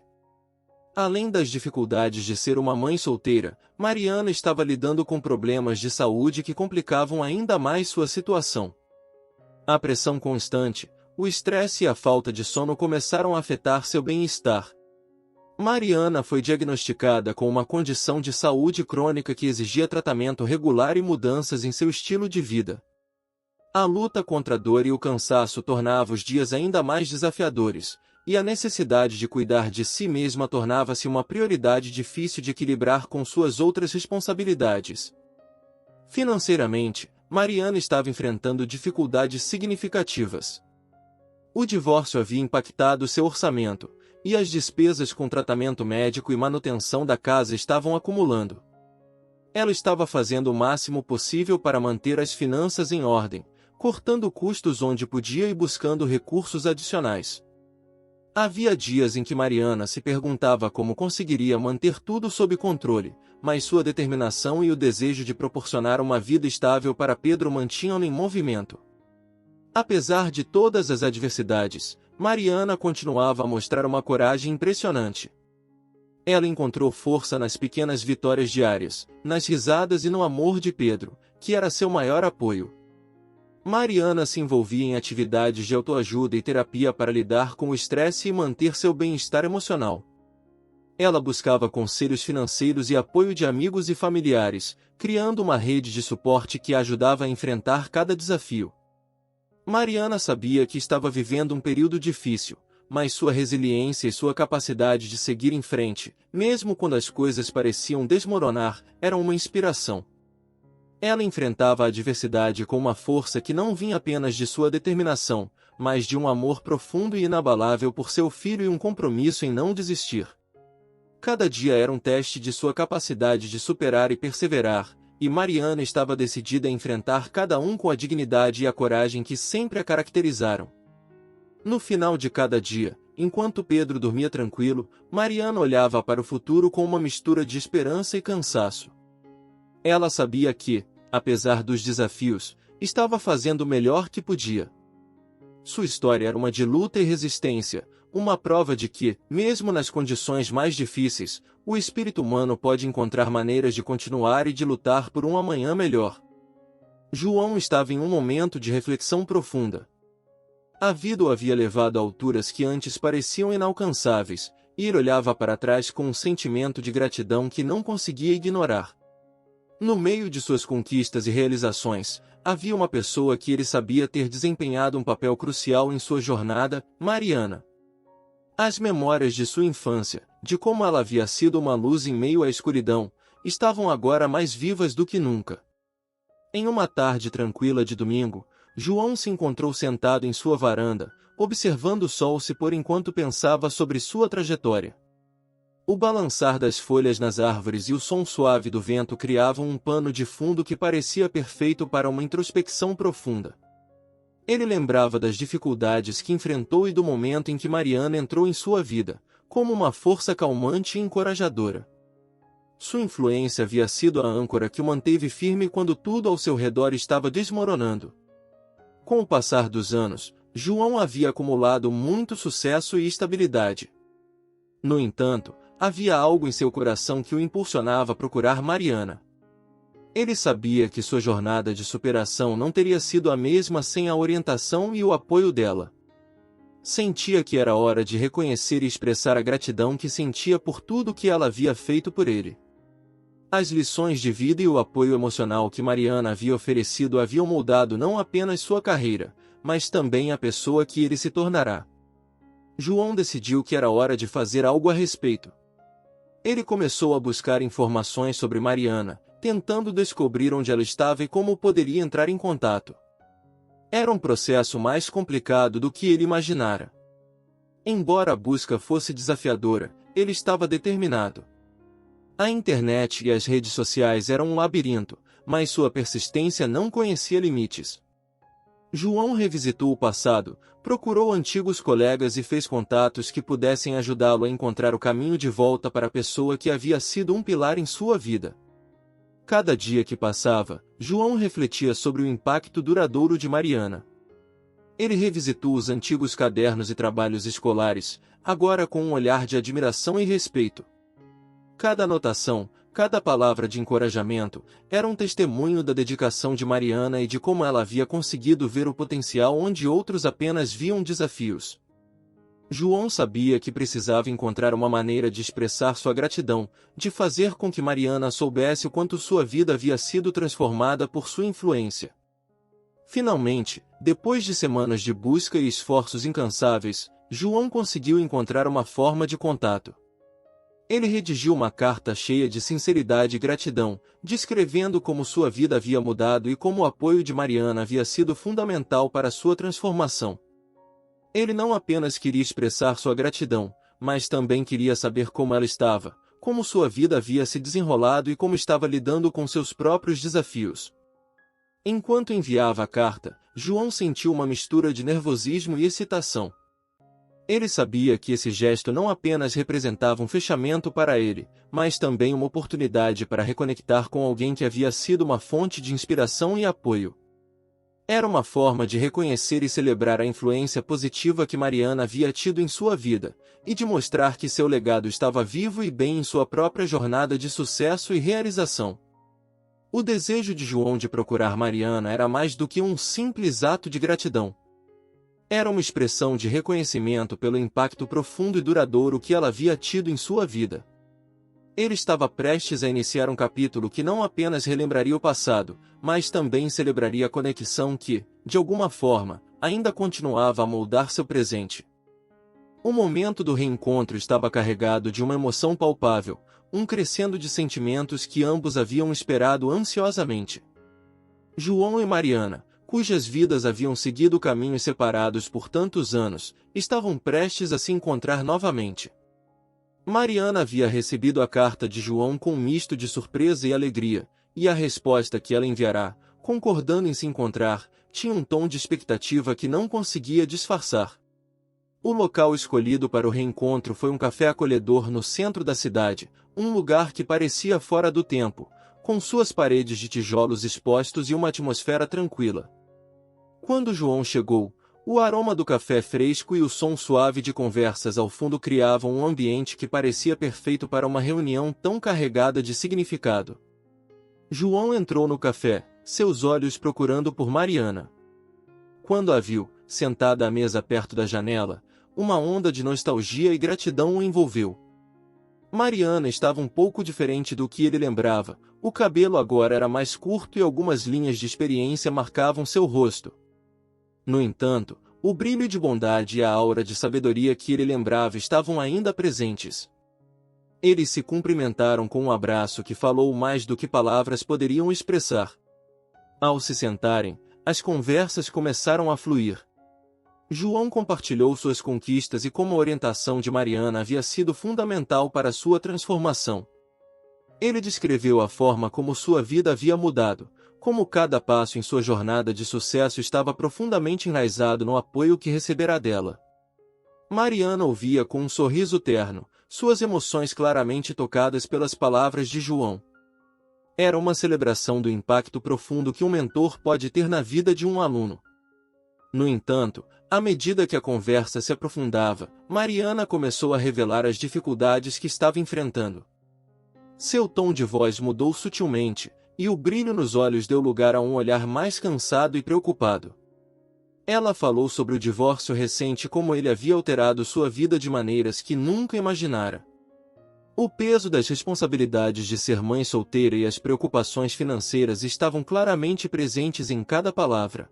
Além das dificuldades de ser uma mãe solteira, Mariana estava lidando com problemas de saúde que complicavam ainda mais sua situação. A pressão constante, o estresse e a falta de sono começaram a afetar seu bem-estar. Mariana foi diagnosticada com uma condição de saúde crônica que exigia tratamento regular e mudanças em seu estilo de vida. A luta contra a dor e o cansaço tornava os dias ainda mais desafiadores, e a necessidade de cuidar de si mesma tornava-se uma prioridade difícil de equilibrar com suas outras responsabilidades. Financeiramente, Mariana estava enfrentando dificuldades significativas. O divórcio havia impactado seu orçamento, e as despesas com tratamento médico e manutenção da casa estavam acumulando. Ela estava fazendo o máximo possível para manter as finanças em ordem, cortando custos onde podia e buscando recursos adicionais. Havia dias em que Mariana se perguntava como conseguiria manter tudo sob controle, mas sua determinação e o desejo de proporcionar uma vida estável para Pedro mantinham-no em movimento. Apesar de todas as adversidades, Mariana continuava a mostrar uma coragem impressionante. Ela encontrou força nas pequenas vitórias diárias, nas risadas e no amor de Pedro, que era seu maior apoio. Mariana se envolvia em atividades de autoajuda e terapia para lidar com o estresse e manter seu bem-estar emocional. Ela buscava conselhos financeiros e apoio de amigos e familiares, criando uma rede de suporte que a ajudava a enfrentar cada desafio. Mariana sabia que estava vivendo um período difícil, mas sua resiliência e sua capacidade de seguir em frente, mesmo quando as coisas pareciam desmoronar, eram uma inspiração. Ela enfrentava a adversidade com uma força que não vinha apenas de sua determinação, mas de um amor profundo e inabalável por seu filho e um compromisso em não desistir. Cada dia era um teste de sua capacidade de superar e perseverar, e Mariana estava decidida a enfrentar cada um com a dignidade e a coragem que sempre a caracterizaram. No final de cada dia, enquanto Pedro dormia tranquilo, Mariana olhava para o futuro com uma mistura de esperança e cansaço. Ela sabia que, apesar dos desafios, estava fazendo o melhor que podia. Sua história era uma de luta e resistência, uma prova de que, mesmo nas condições mais difíceis, o espírito humano pode encontrar maneiras de continuar e de lutar por um amanhã melhor. João estava em um momento de reflexão profunda. A vida o havia levado a alturas que antes pareciam inalcançáveis, e ele olhava para trás com um sentimento de gratidão que não conseguia ignorar. No meio de suas conquistas e realizações, havia uma pessoa que ele sabia ter desempenhado um papel crucial em sua jornada, Mariana. As memórias de sua infância, de como ela havia sido uma luz em meio à escuridão, estavam agora mais vivas do que nunca. Em uma tarde tranquila de domingo, João se encontrou sentado em sua varanda, observando o sol se pôr enquanto pensava sobre sua trajetória. O balançar das folhas nas árvores e o som suave do vento criavam um pano de fundo que parecia perfeito para uma introspecção profunda. Ele lembrava das dificuldades que enfrentou e do momento em que Mariana entrou em sua vida, como uma força calmante e encorajadora. Sua influência havia sido a âncora que o manteve firme quando tudo ao seu redor estava desmoronando. Com o passar dos anos, João havia acumulado muito sucesso e estabilidade. No entanto, havia algo em seu coração que o impulsionava a procurar Mariana. Ele sabia que sua jornada de superação não teria sido a mesma sem a orientação e o apoio dela. Sentia que era hora de reconhecer e expressar a gratidão que sentia por tudo que ela havia feito por ele. As lições de vida e o apoio emocional que Mariana havia oferecido haviam moldado não apenas sua carreira, mas também a pessoa que ele se tornará. João decidiu que era hora de fazer algo a respeito. Ele começou a buscar informações sobre Mariana, tentando descobrir onde ela estava e como poderia entrar em contato. Era um processo mais complicado do que ele imaginara. Embora a busca fosse desafiadora, ele estava determinado. A internet e as redes sociais eram um labirinto, mas sua persistência não conhecia limites. João revisitou o passado, procurou antigos colegas e fez contatos que pudessem ajudá-lo a encontrar o caminho de volta para a pessoa que havia sido um pilar em sua vida. Cada dia que passava, João refletia sobre o impacto duradouro de Mariana. Ele revisitou os antigos cadernos e trabalhos escolares, agora com um olhar de admiração e respeito. Cada anotação, cada palavra de encorajamento, era um testemunho da dedicação de Mariana e de como ela havia conseguido ver o potencial onde outros apenas viam desafios. João sabia que precisava encontrar uma maneira de expressar sua gratidão, de fazer com que Mariana soubesse o quanto sua vida havia sido transformada por sua influência. Finalmente, depois de semanas de busca e esforços incansáveis, João conseguiu encontrar uma forma de contato. Ele redigiu uma carta cheia de sinceridade e gratidão, descrevendo como sua vida havia mudado e como o apoio de Mariana havia sido fundamental para sua transformação. Ele não apenas queria expressar sua gratidão, mas também queria saber como ela estava, como sua vida havia se desenrolado e como estava lidando com seus próprios desafios. Enquanto enviava a carta, João sentiu uma mistura de nervosismo e excitação. Ele sabia que esse gesto não apenas representava um fechamento para ele, mas também uma oportunidade para reconectar com alguém que havia sido uma fonte de inspiração e apoio. Era uma forma de reconhecer e celebrar a influência positiva que Mariana havia tido em sua vida, e de mostrar que seu legado estava vivo e bem em sua própria jornada de sucesso e realização. O desejo de João de procurar Mariana era mais do que um simples ato de gratidão. Era uma expressão de reconhecimento pelo impacto profundo e duradouro que ela havia tido em sua vida. Ele estava prestes a iniciar um capítulo que não apenas relembraria o passado, mas também celebraria a conexão que, de alguma forma, ainda continuava a moldar seu presente. O momento do reencontro estava carregado de uma emoção palpável, um crescendo de sentimentos que ambos haviam esperado ansiosamente. João e Mariana, cujas vidas haviam seguido caminhos separados por tantos anos, estavam prestes a se encontrar novamente. Mariana havia recebido a carta de João com um misto de surpresa e alegria, e a resposta que ela enviará, concordando em se encontrar, tinha um tom de expectativa que não conseguia disfarçar. O local escolhido para o reencontro foi um café acolhedor no centro da cidade, um lugar que parecia fora do tempo, com suas paredes de tijolos expostos e uma atmosfera tranquila. Quando João chegou, o aroma do café fresco e o som suave de conversas ao fundo criavam um ambiente que parecia perfeito para uma reunião tão carregada de significado. João entrou no café, seus olhos procurando por Mariana. Quando a viu, sentada à mesa perto da janela, uma onda de nostalgia e gratidão o envolveu. Mariana estava um pouco diferente do que ele lembrava. O cabelo agora era mais curto e algumas linhas de experiência marcavam seu rosto. No entanto, o brilho de bondade e a aura de sabedoria que ele lembrava estavam ainda presentes. Eles se cumprimentaram com um abraço que falou mais do que palavras poderiam expressar. Ao se sentarem, as conversas começaram a fluir. João compartilhou suas conquistas e como a orientação de Mariana havia sido fundamental para sua transformação. Ele descreveu a forma como sua vida havia mudado, como cada passo em sua jornada de sucesso estava profundamente enraizado no apoio que recebera dela. Mariana ouvia com um sorriso terno, suas emoções claramente tocadas pelas palavras de João. Era uma celebração do impacto profundo que um mentor pode ter na vida de um aluno. No entanto, à medida que a conversa se aprofundava, Mariana começou a revelar as dificuldades que estava enfrentando. Seu tom de voz mudou sutilmente, e o brilho nos olhos deu lugar a um olhar mais cansado e preocupado. Ela falou sobre o divórcio recente e como ele havia alterado sua vida de maneiras que nunca imaginara. O peso das responsabilidades de ser mãe solteira e as preocupações financeiras estavam claramente presentes em cada palavra.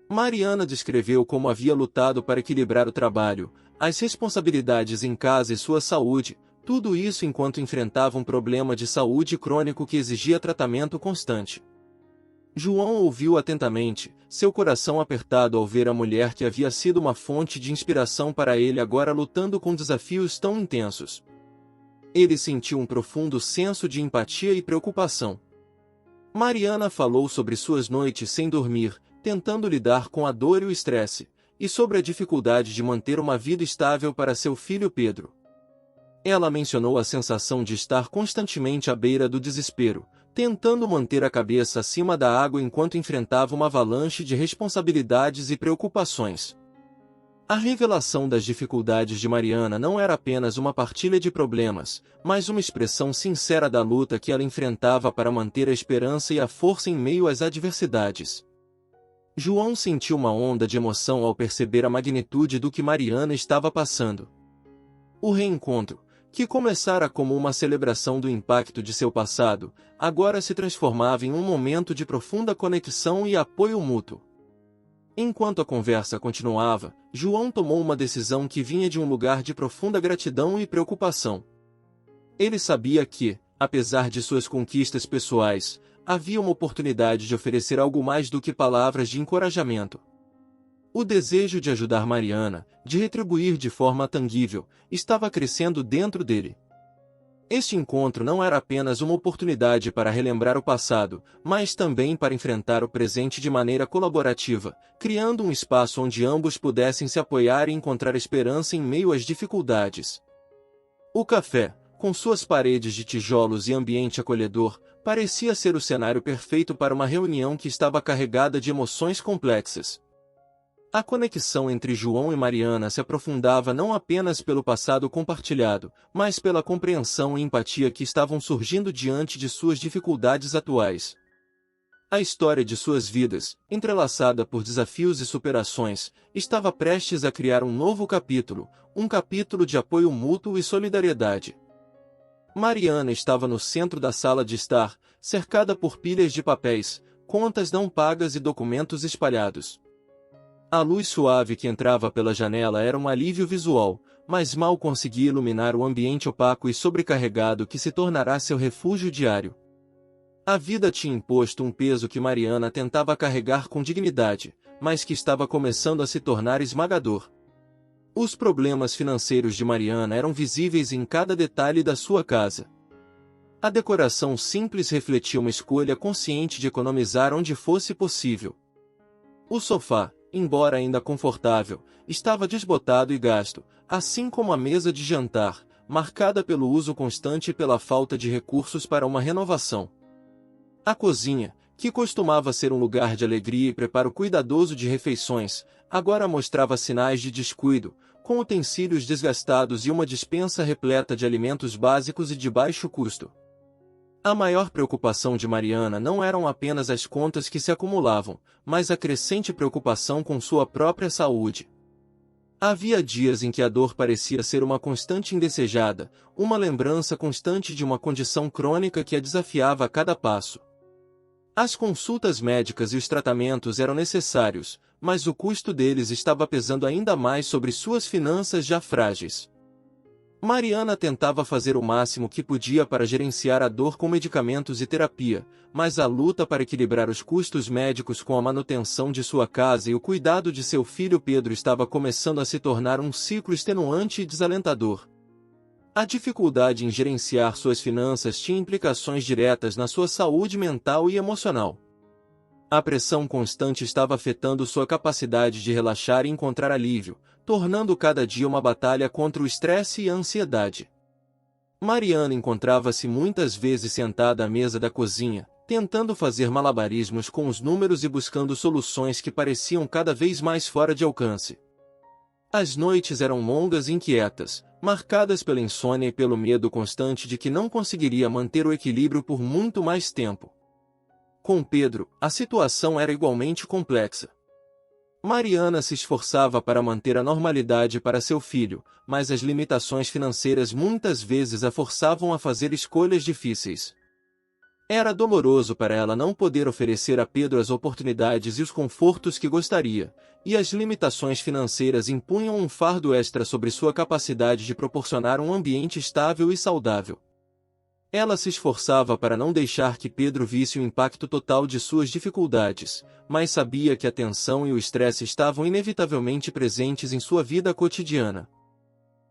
Mariana descreveu como havia lutado para equilibrar o trabalho, as responsabilidades em casa e sua saúde, tudo isso enquanto enfrentava um problema de saúde crônico que exigia tratamento constante. João ouviu atentamente, seu coração apertado ao ver a mulher que havia sido uma fonte de inspiração para ele agora lutando com desafios tão intensos. Ele sentiu um profundo senso de empatia e preocupação. Mariana falou sobre suas noites sem dormir, tentando lidar com a dor e o estresse, e sobre a dificuldade de manter uma vida estável para seu filho Pedro. Ela mencionou a sensação de estar constantemente à beira do desespero, tentando manter a cabeça acima da água enquanto enfrentava uma avalanche de responsabilidades e preocupações. A revelação das dificuldades de Mariana não era apenas uma partilha de problemas, mas uma expressão sincera da luta que ela enfrentava para manter a esperança e a força em meio às adversidades. João sentiu uma onda de emoção ao perceber a magnitude do que Mariana estava passando. O reencontro, que começara como uma celebração do impacto de seu passado, agora se transformava em um momento de profunda conexão e apoio mútuo. Enquanto a conversa continuava, João tomou uma decisão que vinha de um lugar de profunda gratidão e preocupação. Ele sabia que, apesar de suas conquistas pessoais, havia uma oportunidade de oferecer algo mais do que palavras de encorajamento. O desejo de ajudar Mariana, de retribuir de forma tangível, estava crescendo dentro dele. Este encontro não era apenas uma oportunidade para relembrar o passado, mas também para enfrentar o presente de maneira colaborativa, criando um espaço onde ambos pudessem se apoiar e encontrar esperança em meio às dificuldades. O café, com suas paredes de tijolos e ambiente acolhedor, parecia ser o cenário perfeito para uma reunião que estava carregada de emoções complexas. A conexão entre João e Mariana se aprofundava não apenas pelo passado compartilhado, mas pela compreensão e empatia que estavam surgindo diante de suas dificuldades atuais. A história de suas vidas, entrelaçada por desafios e superações, estava prestes a criar um novo capítulo, um capítulo de apoio mútuo e solidariedade. Mariana estava no centro da sala de estar, cercada por pilhas de papéis, contas não pagas e documentos espalhados. A luz suave que entrava pela janela era um alívio visual, mas mal conseguia iluminar o ambiente opaco e sobrecarregado que se tornará seu refúgio diário. A vida tinha imposto um peso que Mariana tentava carregar com dignidade, mas que estava começando a se tornar esmagador. Os problemas financeiros de Mariana eram visíveis em cada detalhe da sua casa. A decoração simples refletia uma escolha consciente de economizar onde fosse possível. O sofá, embora ainda confortável, estava desbotado e gasto, assim como a mesa de jantar, marcada pelo uso constante e pela falta de recursos para uma renovação. A cozinha, que costumava ser um lugar de alegria e preparo cuidadoso de refeições, agora mostrava sinais de descuido, com utensílios desgastados e uma despensa repleta de alimentos básicos e de baixo custo. A maior preocupação de Mariana não eram apenas as contas que se acumulavam, mas a crescente preocupação com sua própria saúde. Havia dias em que a dor parecia ser uma constante indesejada, uma lembrança constante de uma condição crônica que a desafiava a cada passo. As consultas médicas e os tratamentos eram necessários, mas o custo deles estava pesando ainda mais sobre suas finanças já frágeis. Mariana tentava fazer o máximo que podia para gerenciar a dor com medicamentos e terapia, mas a luta para equilibrar os custos médicos com a manutenção de sua casa e o cuidado de seu filho Pedro estava começando a se tornar um ciclo extenuante e desalentador. A dificuldade em gerenciar suas finanças tinha implicações diretas na sua saúde mental e emocional. A pressão constante estava afetando sua capacidade de relaxar e encontrar alívio, tornando cada dia uma batalha contra o estresse e a ansiedade. Mariana encontrava-se muitas vezes sentada à mesa da cozinha, tentando fazer malabarismos com os números e buscando soluções que pareciam cada vez mais fora de alcance. As noites eram longas e inquietas, marcadas pela insônia e pelo medo constante de que não conseguiria manter o equilíbrio por muito mais tempo. Com Pedro, a situação era igualmente complexa. Mariana se esforçava para manter a normalidade para seu filho, mas as limitações financeiras muitas vezes a forçavam a fazer escolhas difíceis. Era doloroso para ela não poder oferecer a Pedro as oportunidades e os confortos que gostaria, e as limitações financeiras impunham um fardo extra sobre sua capacidade de proporcionar um ambiente estável e saudável. Ela se esforçava para não deixar que Pedro visse o impacto total de suas dificuldades, mas sabia que a tensão e o estresse estavam inevitavelmente presentes em sua vida cotidiana.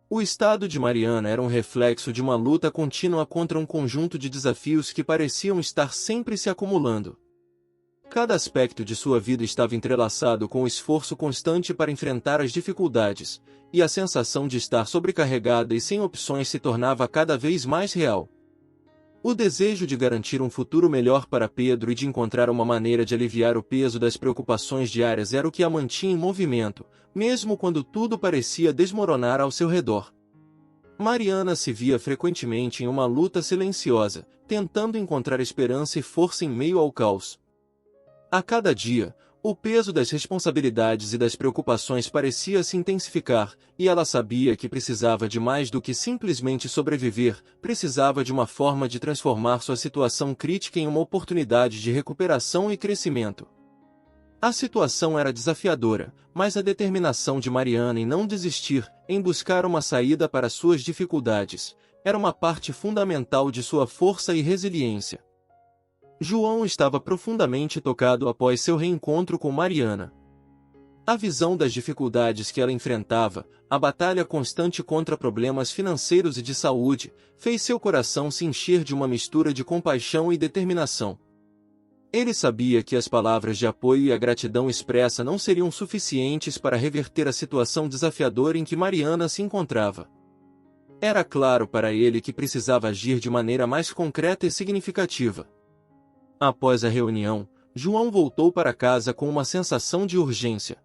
O estado de Mariana era um reflexo de uma luta contínua contra um conjunto de desafios que pareciam estar sempre se acumulando. Cada aspecto de sua vida estava entrelaçado com o esforço constante para enfrentar as dificuldades, e a sensação de estar sobrecarregada e sem opções se tornava cada vez mais real. O desejo de garantir um futuro melhor para Pedro e de encontrar uma maneira de aliviar o peso das preocupações diárias era o que a mantinha em movimento, mesmo quando tudo parecia desmoronar ao seu redor. Mariana se via frequentemente em uma luta silenciosa, tentando encontrar esperança e força em meio ao caos. A cada dia, o peso das responsabilidades e das preocupações parecia se intensificar, e ela sabia que precisava de mais do que simplesmente sobreviver, precisava de uma forma de transformar sua situação crítica em uma oportunidade de recuperação e crescimento. A situação era desafiadora, mas a determinação de Mariana em não desistir, em buscar uma saída para suas dificuldades, era uma parte fundamental de sua força e resiliência. João estava profundamente tocado após seu reencontro com Mariana. A visão das dificuldades que ela enfrentava, a batalha constante contra problemas financeiros e de saúde, fez seu coração se encher de uma mistura de compaixão e determinação. Ele sabia que as palavras de apoio e a gratidão expressa não seriam suficientes para reverter a situação desafiadora em que Mariana se encontrava. Era claro para ele que precisava agir de maneira mais concreta e significativa. Após a reunião, João voltou para casa com uma sensação de urgência.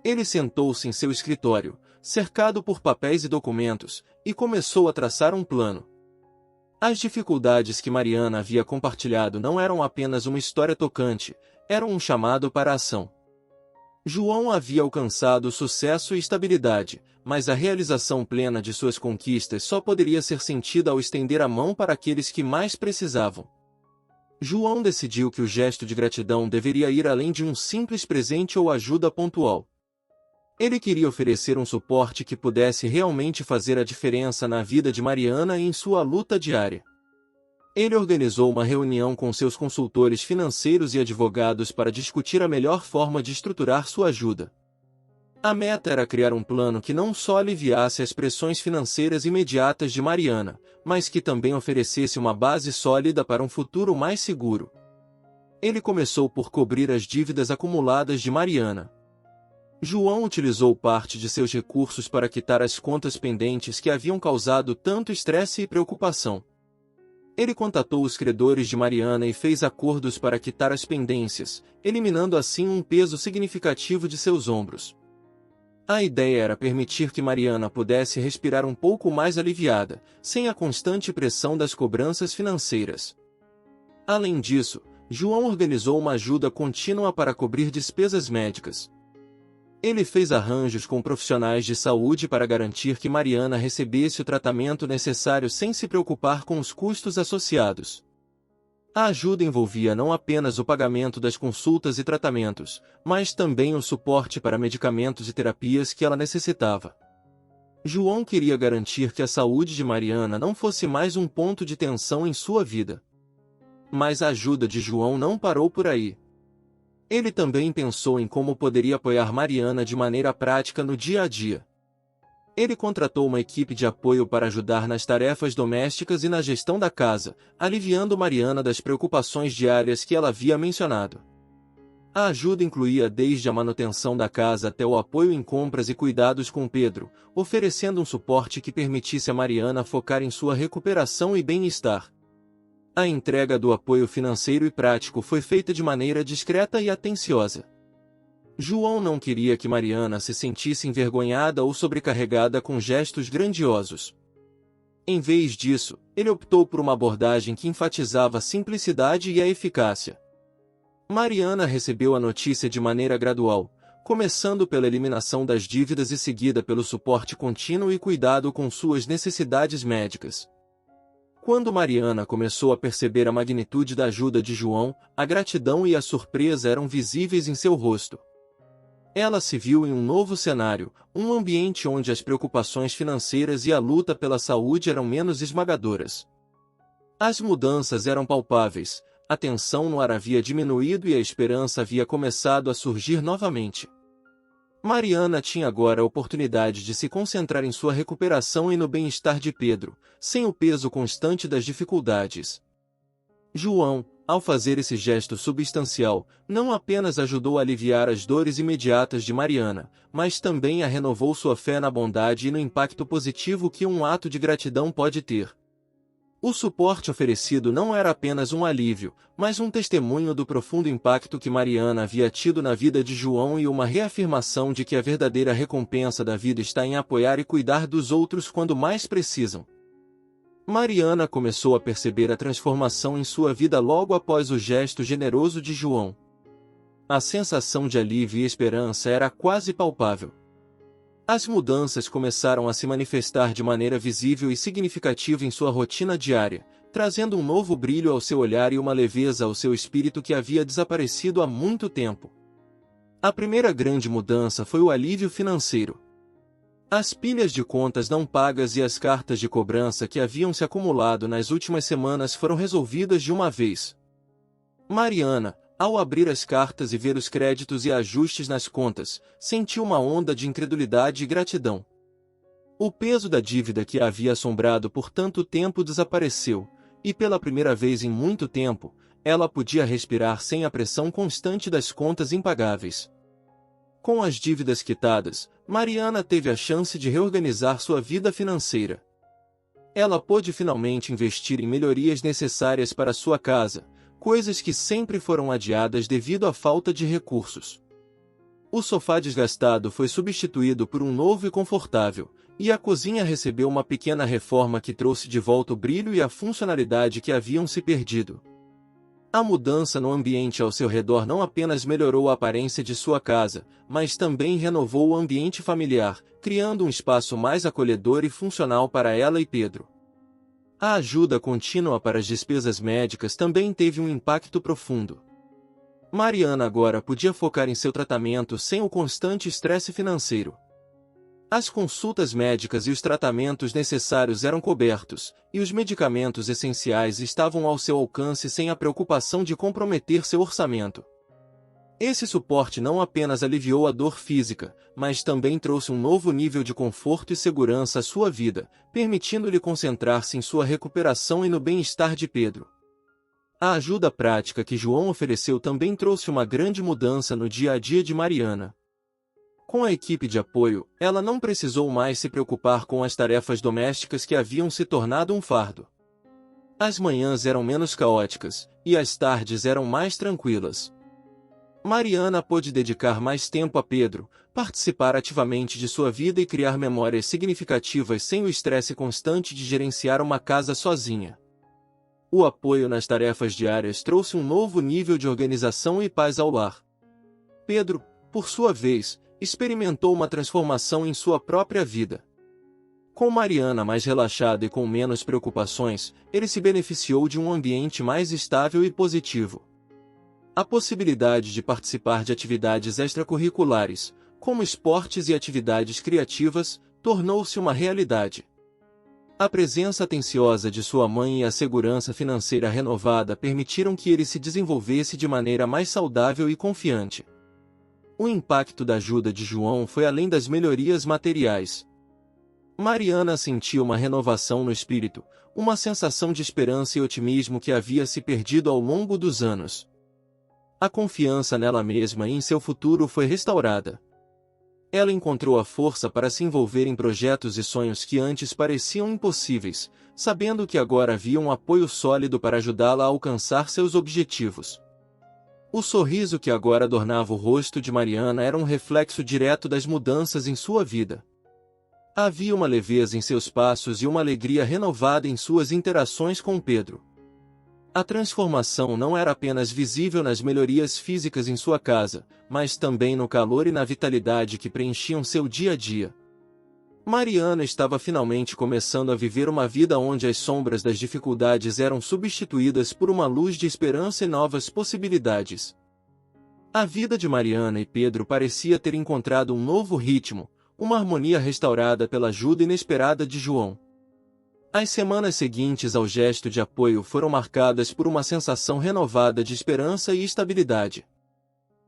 Ele sentou-se em seu escritório, cercado por papéis e documentos, e começou a traçar um plano. As dificuldades que Mariana havia compartilhado não eram apenas uma história tocante, eram um chamado para a ação. João havia alcançado sucesso e estabilidade, mas a realização plena de suas conquistas só poderia ser sentida ao estender a mão para aqueles que mais precisavam. João decidiu que o gesto de gratidão deveria ir além de um simples presente ou ajuda pontual. Ele queria oferecer um suporte que pudesse realmente fazer a diferença na vida de Mariana e em sua luta diária. Ele organizou uma reunião com seus consultores financeiros e advogados para discutir a melhor forma de estruturar sua ajuda. A meta era criar um plano que não só aliviasse as pressões financeiras imediatas de Mariana, mas que também oferecesse uma base sólida para um futuro mais seguro. Ele começou por cobrir as dívidas acumuladas de Mariana. João utilizou parte de seus recursos para quitar as contas pendentes que haviam causado tanto estresse e preocupação. Ele contatou os credores de Mariana e fez acordos para quitar as pendências, eliminando assim um peso significativo de seus ombros. A ideia era permitir que Mariana pudesse respirar um pouco mais aliviada, sem a constante pressão das cobranças financeiras. Além disso, João organizou uma ajuda contínua para cobrir despesas médicas. Ele fez arranjos com profissionais de saúde para garantir que Mariana recebesse o tratamento necessário sem se preocupar com os custos associados. A ajuda envolvia não apenas o pagamento das consultas e tratamentos, mas também o suporte para medicamentos e terapias que ela necessitava. João queria garantir que a saúde de Mariana não fosse mais um ponto de tensão em sua vida. Mas a ajuda de João não parou por aí. Ele também pensou em como poderia apoiar Mariana de maneira prática no dia a dia. Ele contratou uma equipe de apoio para ajudar nas tarefas domésticas e na gestão da casa, aliviando Mariana das preocupações diárias que ela havia mencionado. A ajuda incluía desde a manutenção da casa até o apoio em compras e cuidados com Pedro, oferecendo um suporte que permitisse a Mariana focar em sua recuperação e bem-estar. A entrega do apoio financeiro e prático foi feita de maneira discreta e atenciosa. João não queria que Mariana se sentisse envergonhada ou sobrecarregada com gestos grandiosos. Em vez disso, ele optou por uma abordagem que enfatizava a simplicidade e a eficácia. Mariana recebeu a notícia de maneira gradual, começando pela eliminação das dívidas e seguida pelo suporte contínuo e cuidado com suas necessidades médicas. Quando Mariana começou a perceber a magnitude da ajuda de João, a gratidão e a surpresa eram visíveis em seu rosto. Ela se viu em um novo cenário, um ambiente onde as preocupações financeiras e a luta pela saúde eram menos esmagadoras. As mudanças eram palpáveis, a tensão no ar havia diminuído e a esperança havia começado a surgir novamente. Mariana tinha agora a oportunidade de se concentrar em sua recuperação e no bem-estar de Pedro, sem o peso constante das dificuldades. João, ao fazer esse gesto substancial, não apenas ajudou a aliviar as dores imediatas de Mariana, mas também a renovou sua fé na bondade e no impacto positivo que um ato de gratidão pode ter. O suporte oferecido não era apenas um alívio, mas um testemunho do profundo impacto que Mariana havia tido na vida de João e uma reafirmação de que a verdadeira recompensa da vida está em apoiar e cuidar dos outros quando mais precisam. Mariana começou a perceber a transformação em sua vida logo após o gesto generoso de João. A sensação de alívio e esperança era quase palpável. As mudanças começaram a se manifestar de maneira visível e significativa em sua rotina diária, trazendo um novo brilho ao seu olhar e uma leveza ao seu espírito que havia desaparecido há muito tempo. A primeira grande mudança foi o alívio financeiro. As pilhas de contas não pagas e as cartas de cobrança que haviam se acumulado nas últimas semanas foram resolvidas de uma vez. Mariana, ao abrir as cartas e ver os créditos e ajustes nas contas, sentiu uma onda de incredulidade e gratidão. O peso da dívida que a havia assombrado por tanto tempo desapareceu, e pela primeira vez em muito tempo, ela podia respirar sem a pressão constante das contas impagáveis. Com as dívidas quitadas, Mariana teve a chance de reorganizar sua vida financeira. Ela pôde finalmente investir em melhorias necessárias para sua casa, coisas que sempre foram adiadas devido à falta de recursos. O sofá desgastado foi substituído por um novo e confortável, e a cozinha recebeu uma pequena reforma que trouxe de volta o brilho e a funcionalidade que haviam se perdido. A mudança no ambiente ao seu redor não apenas melhorou a aparência de sua casa, mas também renovou o ambiente familiar, criando um espaço mais acolhedor e funcional para ela e Pedro. A ajuda contínua para as despesas médicas também teve um impacto profundo. Mariana agora podia focar em seu tratamento sem o constante estresse financeiro. As consultas médicas e os tratamentos necessários eram cobertos, e os medicamentos essenciais estavam ao seu alcance sem a preocupação de comprometer seu orçamento. Esse suporte não apenas aliviou a dor física, mas também trouxe um novo nível de conforto e segurança à sua vida, permitindo-lhe concentrar-se em sua recuperação e no bem-estar de Pedro. A ajuda prática que João ofereceu também trouxe uma grande mudança no dia a dia de Mariana. Com a equipe de apoio, ela não precisou mais se preocupar com as tarefas domésticas que haviam se tornado um fardo. As manhãs eram menos caóticas, e as tardes eram mais tranquilas. Mariana pôde dedicar mais tempo a Pedro, participar ativamente de sua vida e criar memórias significativas sem o estresse constante de gerenciar uma casa sozinha. O apoio nas tarefas diárias trouxe um novo nível de organização e paz ao lar. Pedro, por sua vez, experimentou uma transformação em sua própria vida. Com Mariana mais relaxada e com menos preocupações, ele se beneficiou de um ambiente mais estável e positivo. A possibilidade de participar de atividades extracurriculares, como esportes e atividades criativas, tornou-se uma realidade. A presença atenciosa de sua mãe e a segurança financeira renovada permitiram que ele se desenvolvesse de maneira mais saudável e confiante. O impacto da ajuda de João foi além das melhorias materiais. Mariana sentiu uma renovação no espírito, uma sensação de esperança e otimismo que havia se perdido ao longo dos anos. A confiança nela mesma e em seu futuro foi restaurada. Ela encontrou a força para se envolver em projetos e sonhos que antes pareciam impossíveis, sabendo que agora havia um apoio sólido para ajudá-la a alcançar seus objetivos. O sorriso que agora adornava o rosto de Mariana era um reflexo direto das mudanças em sua vida. Havia uma leveza em seus passos e uma alegria renovada em suas interações com Pedro. A transformação não era apenas visível nas melhorias físicas em sua casa, mas também no calor e na vitalidade que preenchiam seu dia a dia. Mariana estava finalmente começando a viver uma vida onde as sombras das dificuldades eram substituídas por uma luz de esperança e novas possibilidades. A vida de Mariana e Pedro parecia ter encontrado um novo ritmo, uma harmonia restaurada pela ajuda inesperada de João. As semanas seguintes ao gesto de apoio foram marcadas por uma sensação renovada de esperança e estabilidade.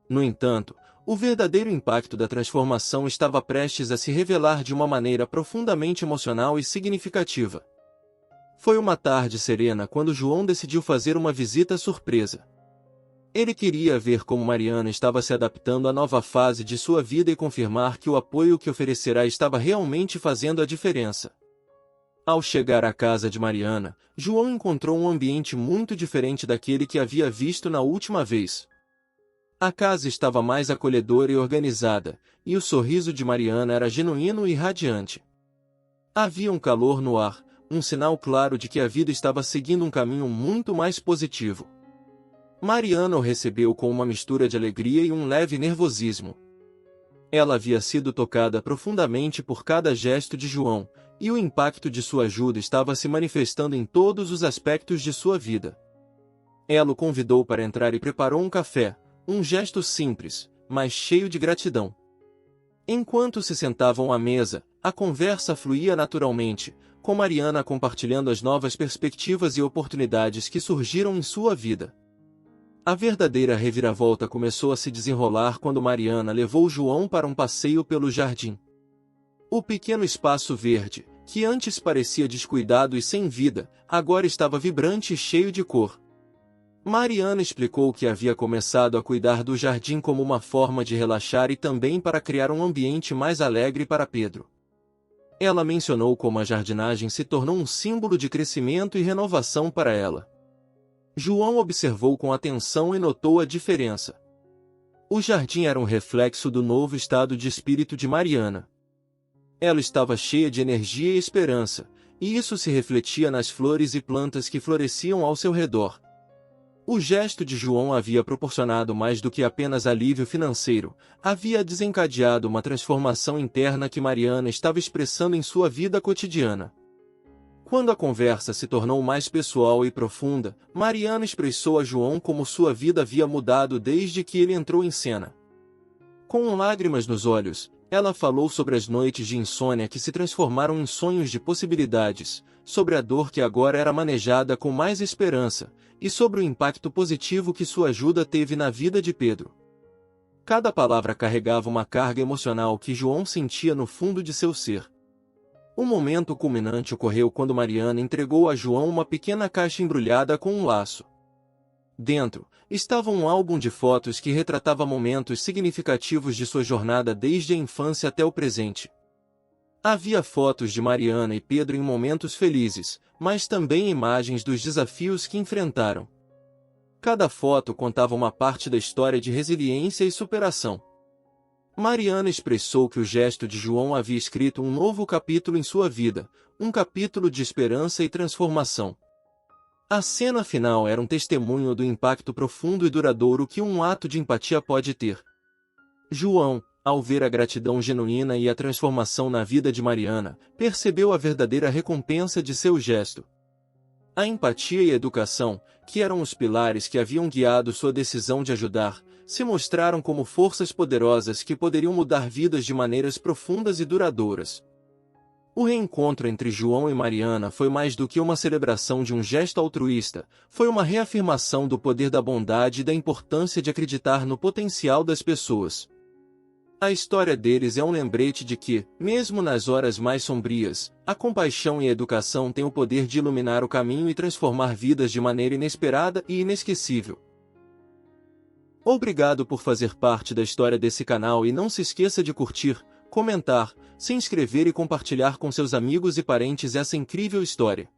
No entanto, o verdadeiro impacto da transformação estava prestes a se revelar de uma maneira profundamente emocional e significativa. Foi uma tarde serena quando João decidiu fazer uma visita surpresa. Ele queria ver como Mariana estava se adaptando à nova fase de sua vida e confirmar que o apoio que oferecerá estava realmente fazendo a diferença. Ao chegar à casa de Mariana, João encontrou um ambiente muito diferente daquele que havia visto na última vez. A casa estava mais acolhedora e organizada, e o sorriso de Mariana era genuíno e radiante. Havia um calor no ar, um sinal claro de que a vida estava seguindo um caminho muito mais positivo. Mariana o recebeu com uma mistura de alegria e um leve nervosismo. Ela havia sido tocada profundamente por cada gesto de João, e o impacto de sua ajuda estava se manifestando em todos os aspectos de sua vida. Ela o convidou para entrar e preparou um café, um gesto simples, mas cheio de gratidão. Enquanto se sentavam à mesa, a conversa fluía naturalmente, com Mariana compartilhando as novas perspectivas e oportunidades que surgiram em sua vida. A verdadeira reviravolta começou a se desenrolar quando Mariana levou João para um passeio pelo jardim. O pequeno espaço verde, que antes parecia descuidado e sem vida, agora estava vibrante e cheio de cor. Mariana explicou que havia começado a cuidar do jardim como uma forma de relaxar e também para criar um ambiente mais alegre para Pedro. Ela mencionou como a jardinagem se tornou um símbolo de crescimento e renovação para ela. João observou com atenção e notou a diferença. O jardim era um reflexo do novo estado de espírito de Mariana. Ela estava cheia de energia e esperança, e isso se refletia nas flores e plantas que floresciam ao seu redor. O gesto de João havia proporcionado mais do que apenas alívio financeiro, havia desencadeado uma transformação interna que Mariana estava expressando em sua vida cotidiana. Quando a conversa se tornou mais pessoal e profunda, Mariana expressou a João como sua vida havia mudado desde que ele entrou em cena. Com lágrimas nos olhos, ela falou sobre as noites de insônia que se transformaram em sonhos de possibilidades, sobre a dor que agora era manejada com mais esperança, e sobre o impacto positivo que sua ajuda teve na vida de Pedro. Cada palavra carregava uma carga emocional que João sentia no fundo de seu ser. O momento culminante ocorreu quando Mariana entregou a João uma pequena caixa embrulhada com um laço. Dentro, estava um álbum de fotos que retratava momentos significativos de sua jornada desde a infância até o presente. Havia fotos de Mariana e Pedro em momentos felizes, mas também imagens dos desafios que enfrentaram. Cada foto contava uma parte da história de resiliência e superação. Mariana expressou que o gesto de João havia escrito um novo capítulo em sua vida, um capítulo de esperança e transformação. A cena final era um testemunho do impacto profundo e duradouro que um ato de empatia pode ter. João, Ao ver a gratidão genuína e a transformação na vida de Mariana, percebeu a verdadeira recompensa de seu gesto. A empatia e a educação, que eram os pilares que haviam guiado sua decisão de ajudar, se mostraram como forças poderosas que poderiam mudar vidas de maneiras profundas e duradouras. O reencontro entre João e Mariana foi mais do que uma celebração de um gesto altruísta, foi uma reafirmação do poder da bondade e da importância de acreditar no potencial das pessoas. A história deles é um lembrete de que, mesmo nas horas mais sombrias, a compaixão e a educação têm o poder de iluminar o caminho e transformar vidas de maneira inesperada e inesquecível. Obrigado por fazer parte da história desse canal e não se esqueça de curtir, comentar, se inscrever e compartilhar com seus amigos e parentes essa incrível história.